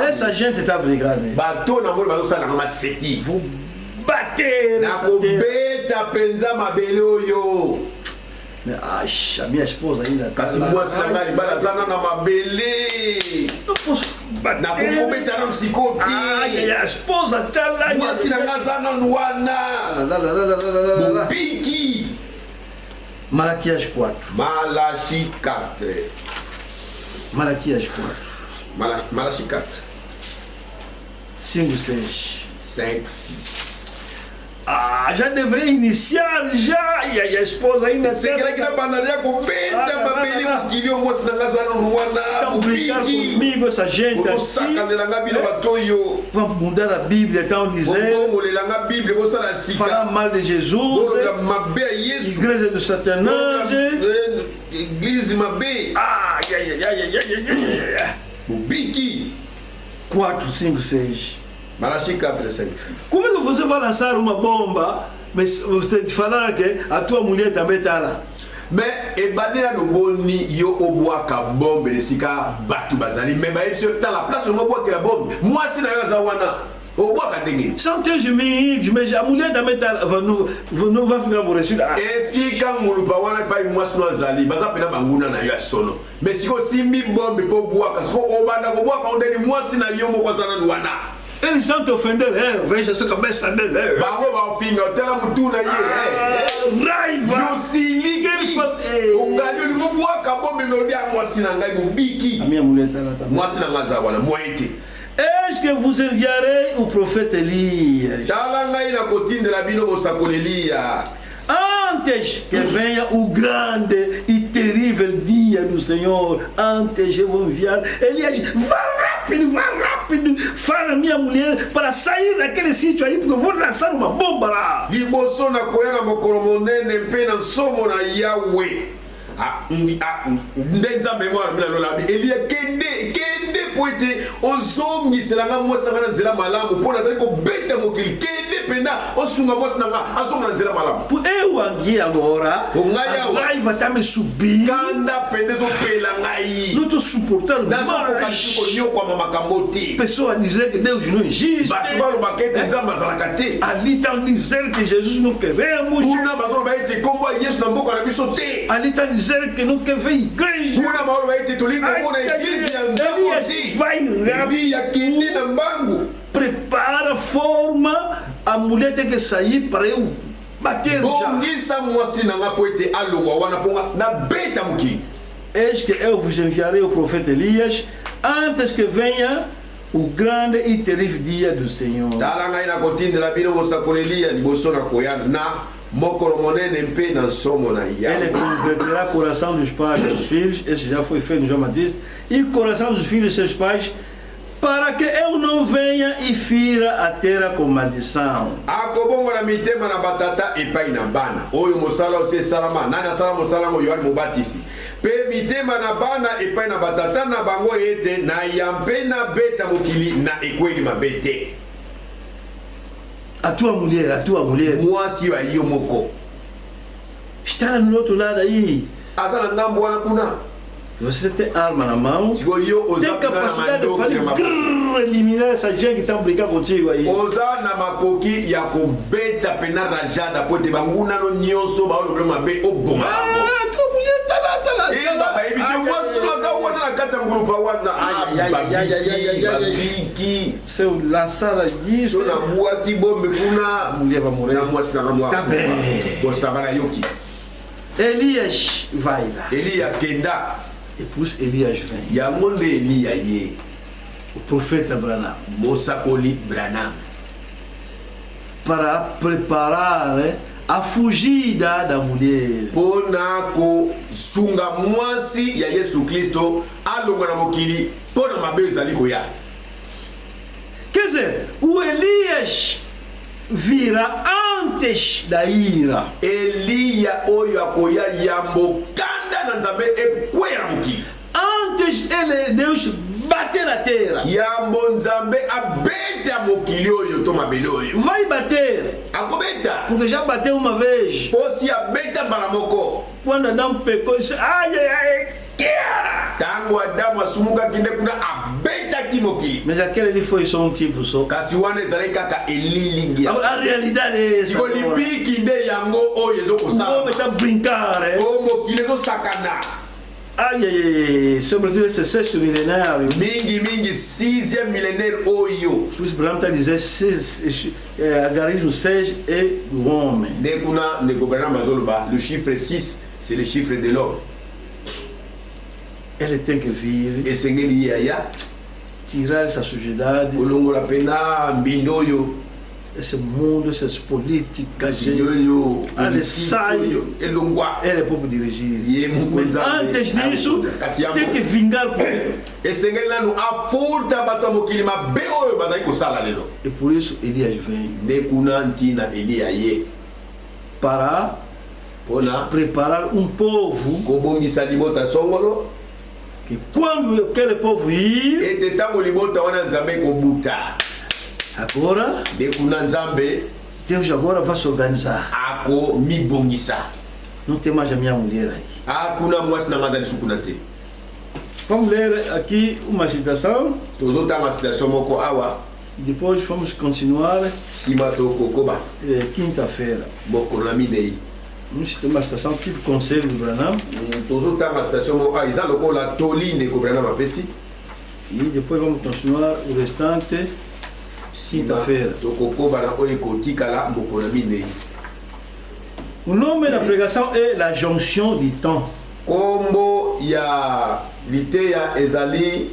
Essa gente está brigando. Vou bater nessa terra. Pensa mabele oyo. A minha esposa ainda está lá. Não posso bater. Ai, a esposa está lá. Malaquias 4. Malaquias 4. Malachi 4. 5, 6. 5, 6. Já deveria iniciar já. E a esposa ainda está brincar comigo, essa gente assim. Vamos mudar a Bíblia, estão dizendo. Falar mal de Jesus. Igreja do Satanás. Igreja mabe. 4, 5, 6. Malachi 4, 5, 6. Como é que você vai lançar uma bomba, mas você te falar que a tua mulher também está lá? Mais ebanela no boni yo obwaka bombe de sika batu bazali mais ba sur ta la place mo boka la bombe moi si na yo za wana obwaka dengi são teus amigos mas a mulher também está não vai ficar aborrecida. E si ka ngulupa wana pa moi si no zali baza pena banguna na yo solo mais siko simbi bombe po bwaka siko obanda ko bwaka ondeni moi si na yo mo kwa zana wana. Eles estão te ofendendo, veja a sua cabeça dele. Bango ba finga, tela mutuna ye. Raiva. Eu se liga ele faz. O galho ele vou boa acabou me olhar moi si na ngai biki. A minha mulher está lá também. Moi si na ngaza wana, moite. Est-ce que vous envierez o profeta Elias? Tala ngai na kotinde la bino bo sakolelia. Antes que venha o grande e terrível dia do Senhor, antes eu vou enviar Elias, vá rápido, fala minha mulher para sair daquele sítio aí, porque eu vou lançar uma bomba lá. Liboso na koyana mokolomonene mpena somo na Yahweh. Ndenza mémoire mina lola Elia kende poete ozongi selanga mwasa na nzela malamu pona zali ko beta mokili kende pena osunga mwasa na azonga na nzela malamu eu aqui agora a raiva tá me subindo kanda pende zo pela ngai não tô suportando mais pessoa dizer que Deus não existe batubalo bakete nzamba zalaka te ali tá dizendo que Jesus não queremos una bazolo baite kombo Yesu na mboka na biso te ali tá dizendo que não quer ver igreja una bazolo baite tulingo mona igreja vai Eliya kindi na mbangu. prepara, forma, a mulher tem que sair para eu bater já. Bongisa mwasi na nga po ete alongwa wana ponga na beta mokili. Eis que eu vos enviarei o profeta Elias antes que venha o grande e terrível dia do Senhor. Tala ngai na kotindela bino bosakola Eliya liboso na koya na mokolo monene mpe na nsomo na Ele Yawe. converterá o coração dos pais e dos filhos, esse já foi feito no João Batista, e o coração dos filhos e seus pais, para que eu não venha e fira a terra com maldição. Akobongola mitema na batata epai na bana oyo mosala ose salama nani asala mosala ngo Yohane Mobatisi pe mitema na bana epai na batata na bango ete na yampe na beta mokili na ekweli mabete. A tua mulher, Mwasi wa yo moko está no outro lado aí. asa na ngambo wana kuna Você tem arma na mão, siko yo tem oza kuna na capacidade de mandoki na makoki fazer eliminar essa gente que está brincando contigo aí. oza na makoki ya kobeta pena rajada po te banguna no nyonso ba olo mabe oboma Ah, tua mulher tá lá. baba ebiso mwasi oza wana na kati ya ngulupa wana babiki Se eu lançar disso, so na buaki bombe kuna a mulher vai morrer. na mwasi na ngamwa Tá bem. bosabana yoki Elias vai lá. Eliya kenda E por isso Elias vem. yango nde Eliya ye O profeta Branham. mosakoli Branham Para preparar a fugida da mulher. mpona kosunga mwasi ya Yesu Kristo alongwa na mokili mpona mabe ezali koya. Quer dizer, o Elias virá antes da ira. Eliya oyo akoya yambo kanda na nzambe ekwera mokili Antes Deus bater a terra. yambo nzambe abeta mokili oyo to mabele oyo Vai bater. akobeta Porque já bateu uma vez. posi abeta mbala moko Quando Adão pecou, ele disse, ai, ntango adamu asumukaki nde kuna abetaki mokili mas aquele ali foi só um tipo só. kasi wana ezalaki kaka elilingi ya A realidade é essa. siko lipiki nde yango oyo O homem ezokosala está a brincar, o mokili ezosakana ai, sobretudo esse sexto milenário. mingi 6e millénaire oyo Por isso, Abraão está a dizer agarismo 6 é do homem. nde kuna ndeko Branham azoloba le chiffre 6 c'est le chiffre de l'homme Ele tem que vir, esengeli yaya tirar essa sujidade, kolongola mpena mbindo oyo esse mundo, essas políticas. mbindo oyo Ale politiki sai. oyo elongwa Ele é povo dirigir. ye moko Antes disso, kasi tem que yango vingar por esengeli nanu afulta bato ya mokili mabe oyo bazali kosala lelo E por isso Elias vem nde kuna ntina Eliya ye para mpona preparar um povo kobongisa libota songolo que quando aquele povo ir, ete ntango libota wana nzambe ekobuta agora nde kuna nzambe Deus agora vai se organizar. akomibongisa Não tem mais a minha mulher aí. akuna mwasi na nga azali sukuna te Vamos ler aqui uma citação tozotanga citation moko awa e depois vamos continuar nsima tokokoba quinta-feira. mokolo na minei Vamos ter uma citação tipo Conselho do Branham tozotanga citation moko awa eza lokola toli ndeko Branham apesi e depois vamos continuar o restante quinta-feira. tokokoba na oyo ekotikala mokolo na minei O nome da pregação é La Jonction du Temps. kombo ya liteya ezali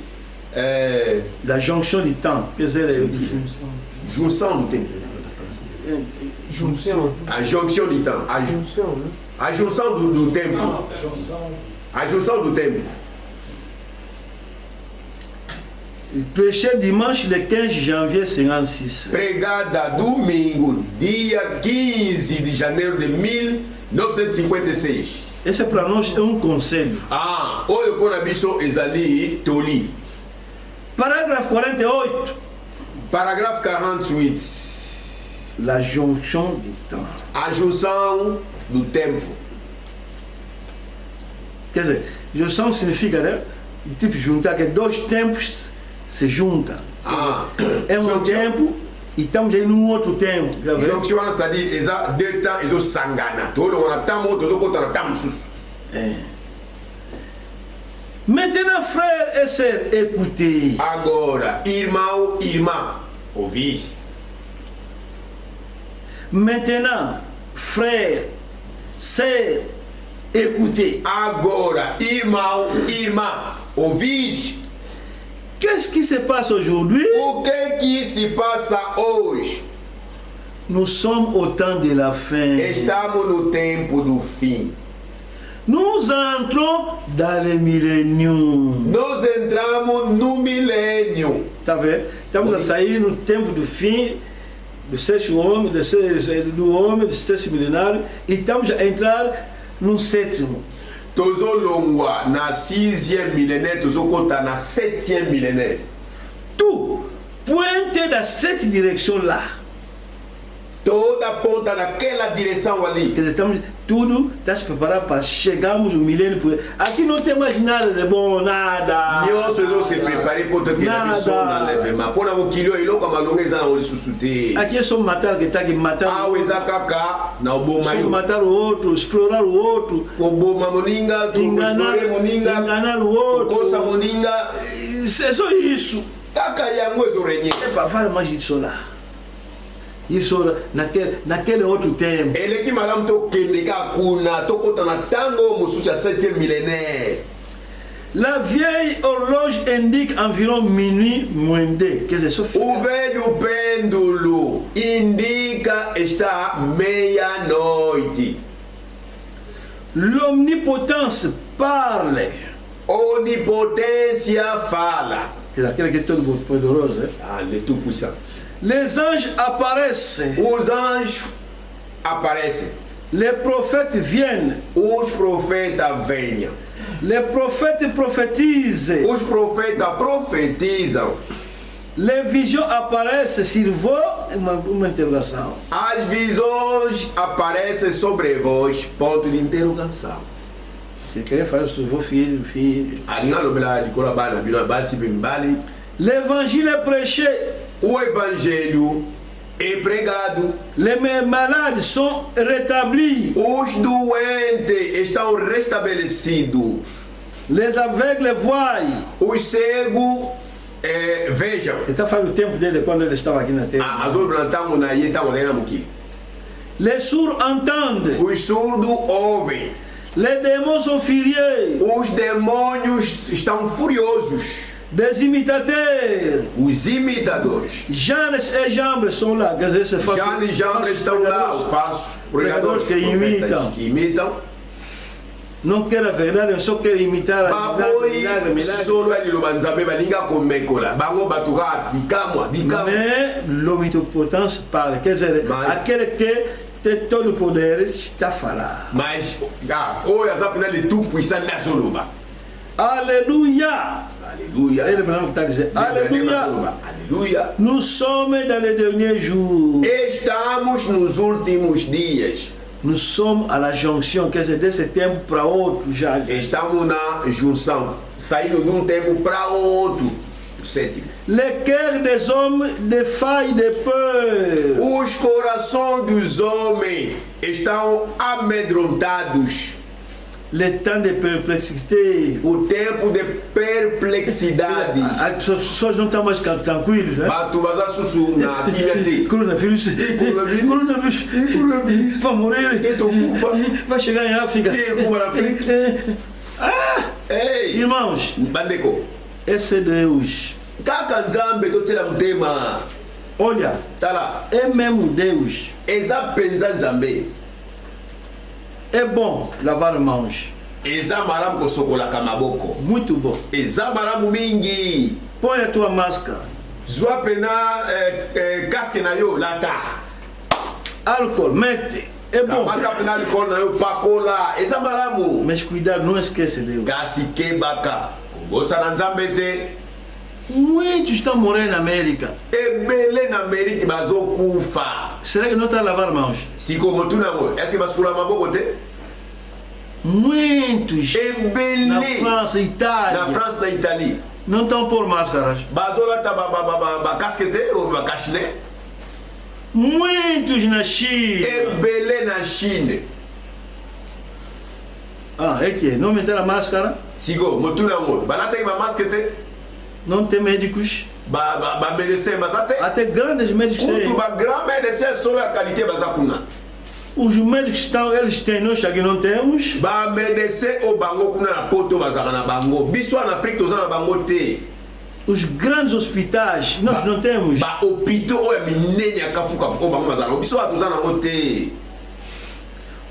La Jonction du Temps. Quer dizer, junção do tempo Junção. a jonction du temps Junção, né? a junção do tempo a junção do tempo prêché dimanche le 15 janvier 56. pregada domingo dia 15 de janeiro de 1956 Esse para nós é um conselho. oyo mpona biso ezali toli Parágrafo 48. paragraphe 48 La jonction du temps. a junção do tempo Quer dizer, junção significa, né? Tipo, juntar que dois tempos se juntam. É um jonction. tempo e estamos aí num outro tempo. Quer ver? jonction wana c'est-à-dire eza deux temps ezosangana tolonga na temps moko tozokota na temps mosusu Maintenant, frères et sœurs, écoutez. Agora, irmão, irmã, ouvi. Maintenant, frères, sœurs, écoutez. Agora, irmão, irmã, ouvi. Qu'est-ce qui se passe aujourd'hui? O que se passa hoje? Nous sommes au temps de la fin. Estamos no tempo do fim. Nous entrons dans le millénium. Nós entramos no milênio. Tá vendo? Estamos a sair no tempo do fim do sexto homem, do homem, do sexto milenário, e estamos a entrar no sétimo. Tozolongwa na 6e millénaire, tozokota na 7e millénaire. Tout pointe dans cette direction-là. Toda ponta daquela direção ali. Quer dizer, estamos, tudo está se preparando para chegarmos no milênio. Aqui não tem mais nada de bom, nada. Nós vamos se preparar para o que a pessoa não leva. Mas por não quilho e logo a malonga está na susute. Aqui é só matar que está aqui matar. Ah, o exacaca na o bom maio. Só matar o outro, explorar o outro. O bom moninga, enganar o outro. Coça moninga. É só isso. Taca e a moça renhe. É para falar mais disso lá. Isso naquele outro tempo. Ele que malam to keleka kuna to kota na tango musucha 7e millénaire. La vieille horloge indique environ minuit moins 2. Quer dizer, o velho pêndulo indica está meia-noite. L'omnipotence parle. Onipotência fala. Aquele que é todo poderoso, hein? Ah, ele é tout puissant. Les anges apparaissent. Os anjos aparecem. Les prophètes viennent. Os profetas vêm. Les prophètes prophétisent. Os profetas profetizam. Les visions apparaissent sur vos... Uma interrogação. As visões aparecem sobre vós. Ponto de interrogação. Eu queria falar sobre vos filhos. L'évangile est prêché. O evangelho é pregado. Les malades sont rétablis. Os doentes estão restabelecidos. Les aveugles voient. Os cegos vejam. Ele está falando do tempo dele quando ele estava aqui na terra. Les sourds entendent. Os surdos ouvem. Les démons sont furieux. Os demônios estão furiosos. Des imitateurs. Os imitadores. Janes e Jambres são lá. Janes e Jambres estão lá. Os falsos pregadores que imitam. Não quer a verdade, eu só quero imitar a verdade. Solo ali lo banzabe balinga komekola. Bango batuga bikamwa. Mais l'omnipotence parle. Quer dizer, aquele que tem todo o poder está a falar. Mas, olha essa pena de tu puissant na Zoluba. Alléluia. Alléluia. Ele está dizendo, Alléluia. Alléluia. Nous sommes dans les derniers jours. Estamos nos últimos dias. Nous sommes à la jonction, quer dizer, desse tempo para outro já. Estamos na junção, saindo de um tempo para outro. Sétimo. Les cœurs des hommes défaillent de peur. Os corações dos homens estão amedrontados. Le temps de perplexité. O tempo de perplexidade. As pessoas não estão mais tranquilas, né? Coronavírus. Vai morrer. Vai chegar em África. Ei, irmãos, Bandeko. Esse é Deus. Olha, é mesmo Deus. É bom lavar mãos. Muito bom. Põe a tua máscara. Álcool, mete. É bom. Mas cuidado, não esquece Deus. Muitos estão morrendo na América. Será que não está a lavar mãos? Muitos na França, Itália. Na França, na Itália. Não estão por máscaras. Muitos na China. Na China. Ah, ok. Não meter a máscara? Sigo, motuna ngo. Balata ima masque te? Não tem médicos? Ba médecin bazate? Até grandes médicos têm. Kutu ba grand médecin solo a qualité bazakuna. Os médicos estão, eles têm, nós aqui não temos. Ba médecin o bango kuna na poto bazaka na bango. Biso na Afrique toza na bango te. Os grandes hospitais, nós não temos. Ba hôpital o minene akafuka o bango bazaka. Biso atoza na ngote.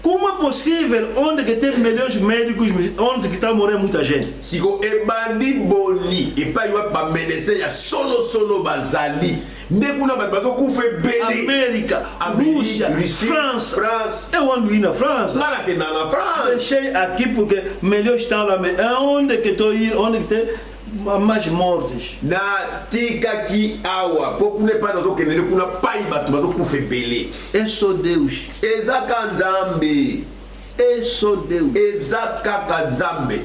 Como é possível onde que tem milhões de médicos, onde que está morrendo muita gente? Siko ebandi boni epa yo ba médecin ya solo bazali. Ndekuna bato kufa ebele. América, Rússia, France. Eu ando indo na França. Ngana ke na France. Deixei aqui porque melhor estão lá. Onde que estou indo? Onde que tem mais mortes? Na tika ki awa pokune pa nazo kenele kuna pai bato bazo kufa ebele. É só Deus. Ezaka nzambe. É só Deus. Ezaka nzambe.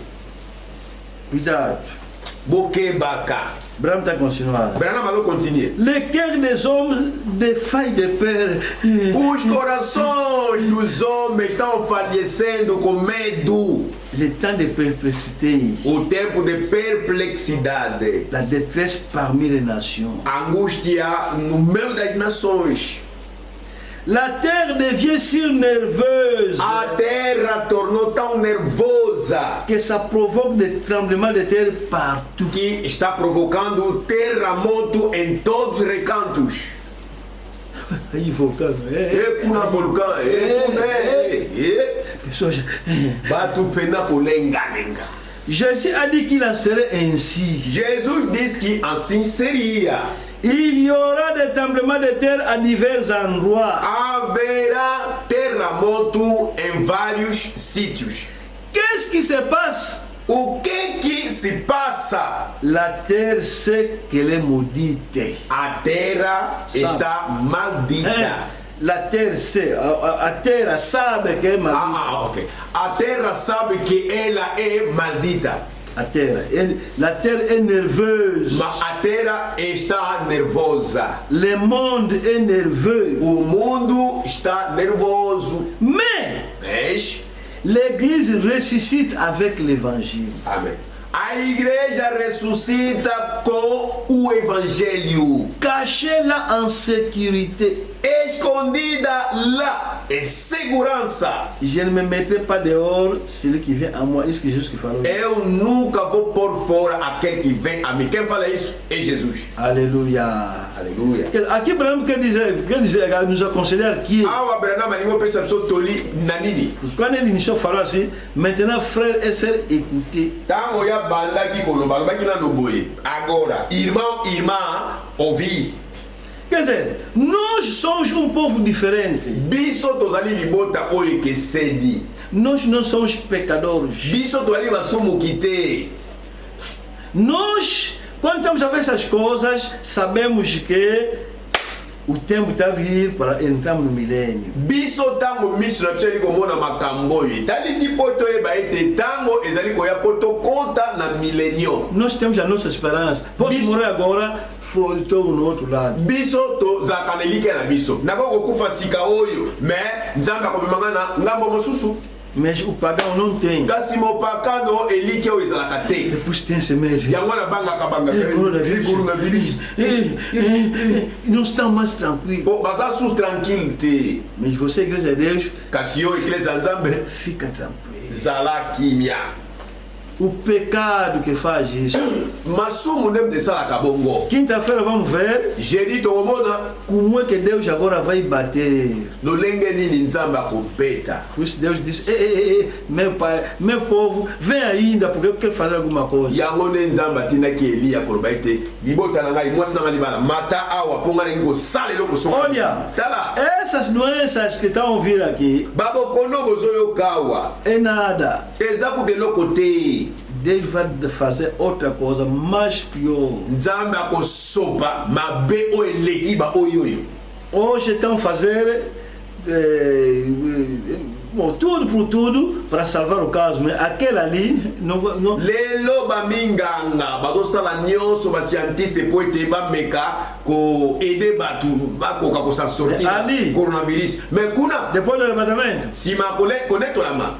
Cuidado. Bokebaka. Bram está continuando. Branham vai continuer. Les cœurs des hommes défaillent de peur. Os corações dos homens estão falecendo com medo. Le temps de perplexité. O tempo de perplexidade. La détresse parmi les nations. Angústia no meio das nações. La terre devient si nerveuse A terra tornou tão nervosa que ça provoque des tremblements de terre partout. que está provocando terremoto em todos os recantos. Aí vulcão. E kuna vulcão, Pessoas. batu pena kulenga-lenga. Jésus a dit qu'il en serait ainsi. Jesus disse que assim seria. Il y aura des tremblements de terre à divers endroits. Haverá terremoto em vários sítios. Qu'est-ce qui se passe? O que se passa? La terre sait qu'elle est maudite. A terra está maldita. La terre sait, a terra sabe que é maldita. Ok. A terra sabe que ela é maldita. A terra, la terre est nerveuse. Mas a terra está nervosa. Le monde est nerveux. O mundo está nervoso. Mais l'église ressuscite avec l'évangile. Amém. A igreja ressuscita com o evangelho. Cachez-la en sécurité. Escondida lá em segurança. Je ne me mettrai pas dehors celui qui vient à moi. Isso que Jesus que falou. Eu nunca vou pôr fora aquele que vem a mim. Quem fala isso é Jesus. Aleluia. Aleluia. Aqui Abraham quer dizer, nos aconselhar que Awa Abraham alinhou pensa pessoa toli nanini. quando ele iniciou a falar assim, maintenant frères et sœurs, écoutez. Tango ya banda ki koloba baki na noboye. Agora, irmã, ouvir. Quer dizer, nós somos um povo diferente. Biso tozali libota oyo kesedi. Nós não somos pecadores. Biso tozali basumu kite. Nós, quando estamos a ver essas coisas, sabemos que o tempo está a vir para entrarmos no milênio. Biso tango miso na biso komona makambo oyo. Talisi poto eba ete tango ezali koya poto kota na milênio. Nós temos a nossa esperança. Posso morrer agora, estou no outro lado. Biso tozalaka na elike na biso. Nakoki kokufa sika oyo, mais nzambe akomemanga na ngambo mosusu. Mas o pagão não tem. Kasi mopakano elike oyo ezalaka te. Depois tem esse medo. Yango na bangaka Coronavírus. Não estão mais tranquilos. Baza sous tranquille te. Mas você, igreja de Deus, Kasi yo igreja nzambe fica tranquilo. zala kimia. O pecado que faz isso. Masumu ndem esalaka bongo. Quinta-feira vamos ver Jeudi tokomona como é que Deus agora vai bater. lolenge nini nzambe akobeta. Por isso Deus disse, meu pai, meu povo, vem ainda porque eu quero fazer alguma coisa. Yango nde nzambe atindaki Eliya koloba ete libota na ngai mwasi na ngai libala mata awa mpo ngai nalingi kosala eloko soko. Olha, Tala essas doenças que estão a ouvir aqui, babokono bozoyoka awa é nada. eza kuta eloko te. Deus vai fazer outra coisa mais pior. Nzambe akosopa mabe oyo eleki ba oyo oyo. Hoje estão a fazer bom, tudo por tudo para salvar o caso, mas aquele ali não. Lelo baminganga bazosala nyonso basiantiste po ete bameka koede batu bakoka kosasortir Ali. coronavirus. Mais kuna Depois do arrebatamento, nsima konetolama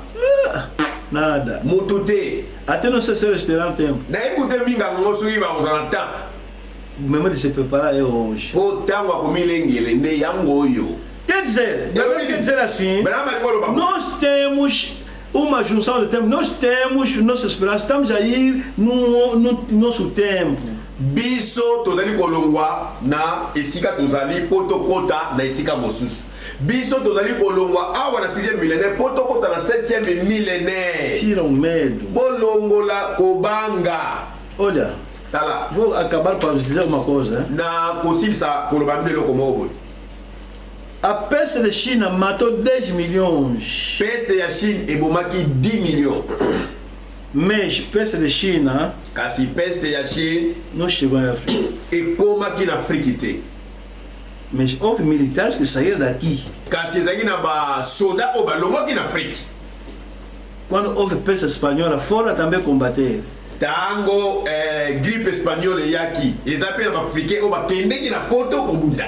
Nada. Mutu te. Até não sei se eles terão tempo. Na écoute minga ngoso iba ozana temps. Mesmo de se preparar é hoje. Po tango akomilengele nde yango yo. Quer dizer assim, Nós nós temos uma junção de tempo, nós temos nossa esperança, estamos a ir no nosso tempo. Biso tozali kolongwa na esika tozali poto kota na esika mosusu. Biso tozali kolongwa awa na 6e millénaire poto kota na 7e millénaire. Tira o medo. Bolongola kobanga. Olha, Tala. vou acabar para dizer uma coisa. Na kosilisa koloba mbelo komobo. A peste da China matou 10 milhões. Peste ya Chine ebomaki 10 millions. Mas peste da China Kasi peste ya Chine não chegou na África. ekomaki na Afrique te. Mas houve militares que saíram daqui. Kasi ezalaki na basoda oyo balongwaki na Afrique. Quando houve peste espanhola, foram também combater. Tango gripe espagnole eyaki eza mpe na baafricain oyo bakendeki na poto kobunda.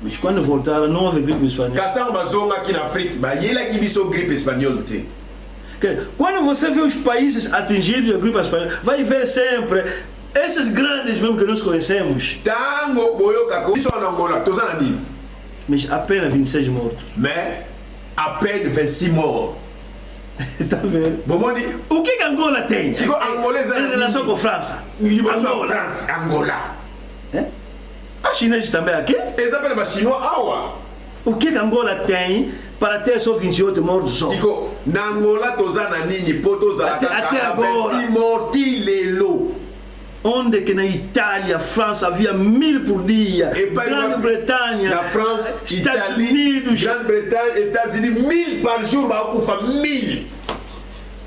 Mas quando voltaram, não houve gripe espanhola. Kasi ntango bazongaki na Afrique bayelaki biso gripe espagnole te. Quando você vê os países atingidos da gripe espanhola, vai ver sempre esses grandes mesmo que nós conhecemos. Tango boyokaka biso na Angola toza na nini? Mas apenas 26 mortos. Mais à peine 26 morts. Tá vendo? Bomoni O que Angola tem Sigo Angola em relação com a França? liboso ya Angola. France Angola. A chineses também aqui? Eza mpe na bachinois awa. O que Angola tem para ter só 28 mortos só? Siko na Angola toza na nini po tozala Até kaka na agora. 26 morti lelo. Onde que na Itália, França havia 1000 por dia. Grande-Bretanha, na France, Estados Italie, Unidos. Grande-Bretagne, États-Unis, 1000 par jour bakufa 1000.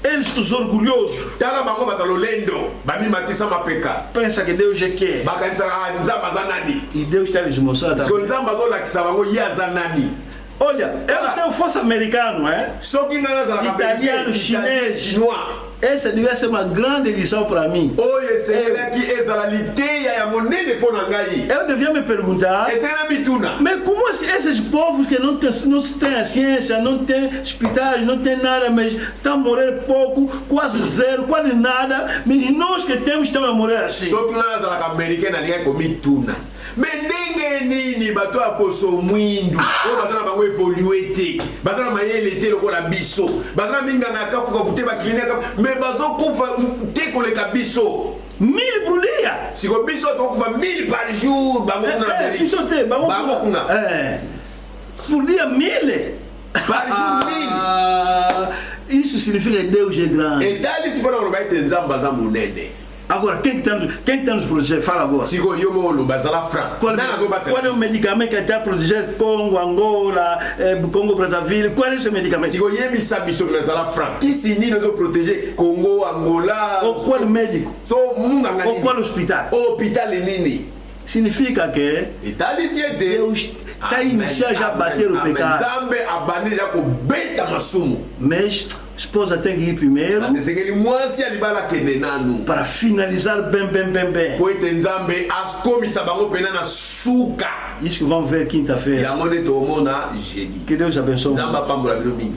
Eles os orgulhosos Tala bango batalolendo bamimatisa mapeka. pensam que Deus é que Bakanisa nzamba za nani? e Deus está lhes mostrando. Siko nzamba azolakisa bango ye aza nani? Olha, se eu fosse americano, Soki nga nazalaka Italiano, chinês. chinois. essa devia ser uma grande lição para mim. Oyo esengelaki ezala liteya ya monene mpo na ngai. Eu devia me perguntar, Esengela bituna. mas como esses povos que não têm a ciência, não têm hospitais, não têm nada, mas estão a morrer pouco, quase zero, quase nada, mas nós que temos estamos a morrer assim. Soki nga nazalaka americain nalingai komituna. Me ndenge nini bato ya poso mwindu oyo baza na bango évolue te, baza na mayele te lokola biso, baza na minganga ya kafukafu te baklinika, me bazokufa te koleka biso. 1000 por dia. Siko biso tokufa 1000 par jour bango kuna na Amérique. Isso tem, Bango kuna. Por dia 1000. Par jour 1000. Isso significa que Deus é grande. etali sipo na koloba ete nzambe aza monene. Agora, quem está nos proteger? Fala agora. Siko yo molo bazala franc. Qual é o medicamento que está a proteger Congo, Angola, Congo, Brazzaville? Qual é esse medicamento? Siko yebisa biso bazala franc. Kisi nini ozo protéger Congo, Angola? Ou qual médico? So munganga nini? Ou qual hospital? Hospital nini? Significa que Etali si ete Deus está a iniciar já a bater o pecado. Nzambe abandi já kobeta masumu. Mas a esposa tem que ir primeiro Asesengeli mwasi alibala kende nanu. para finalizar bem. Po ete Nzambe akomisa bango pena na suka. Isso que vamos ver quinta-feira. Yango nde tomona jeudi. Que Deus abençoe. Nzambe apambola bino mingi.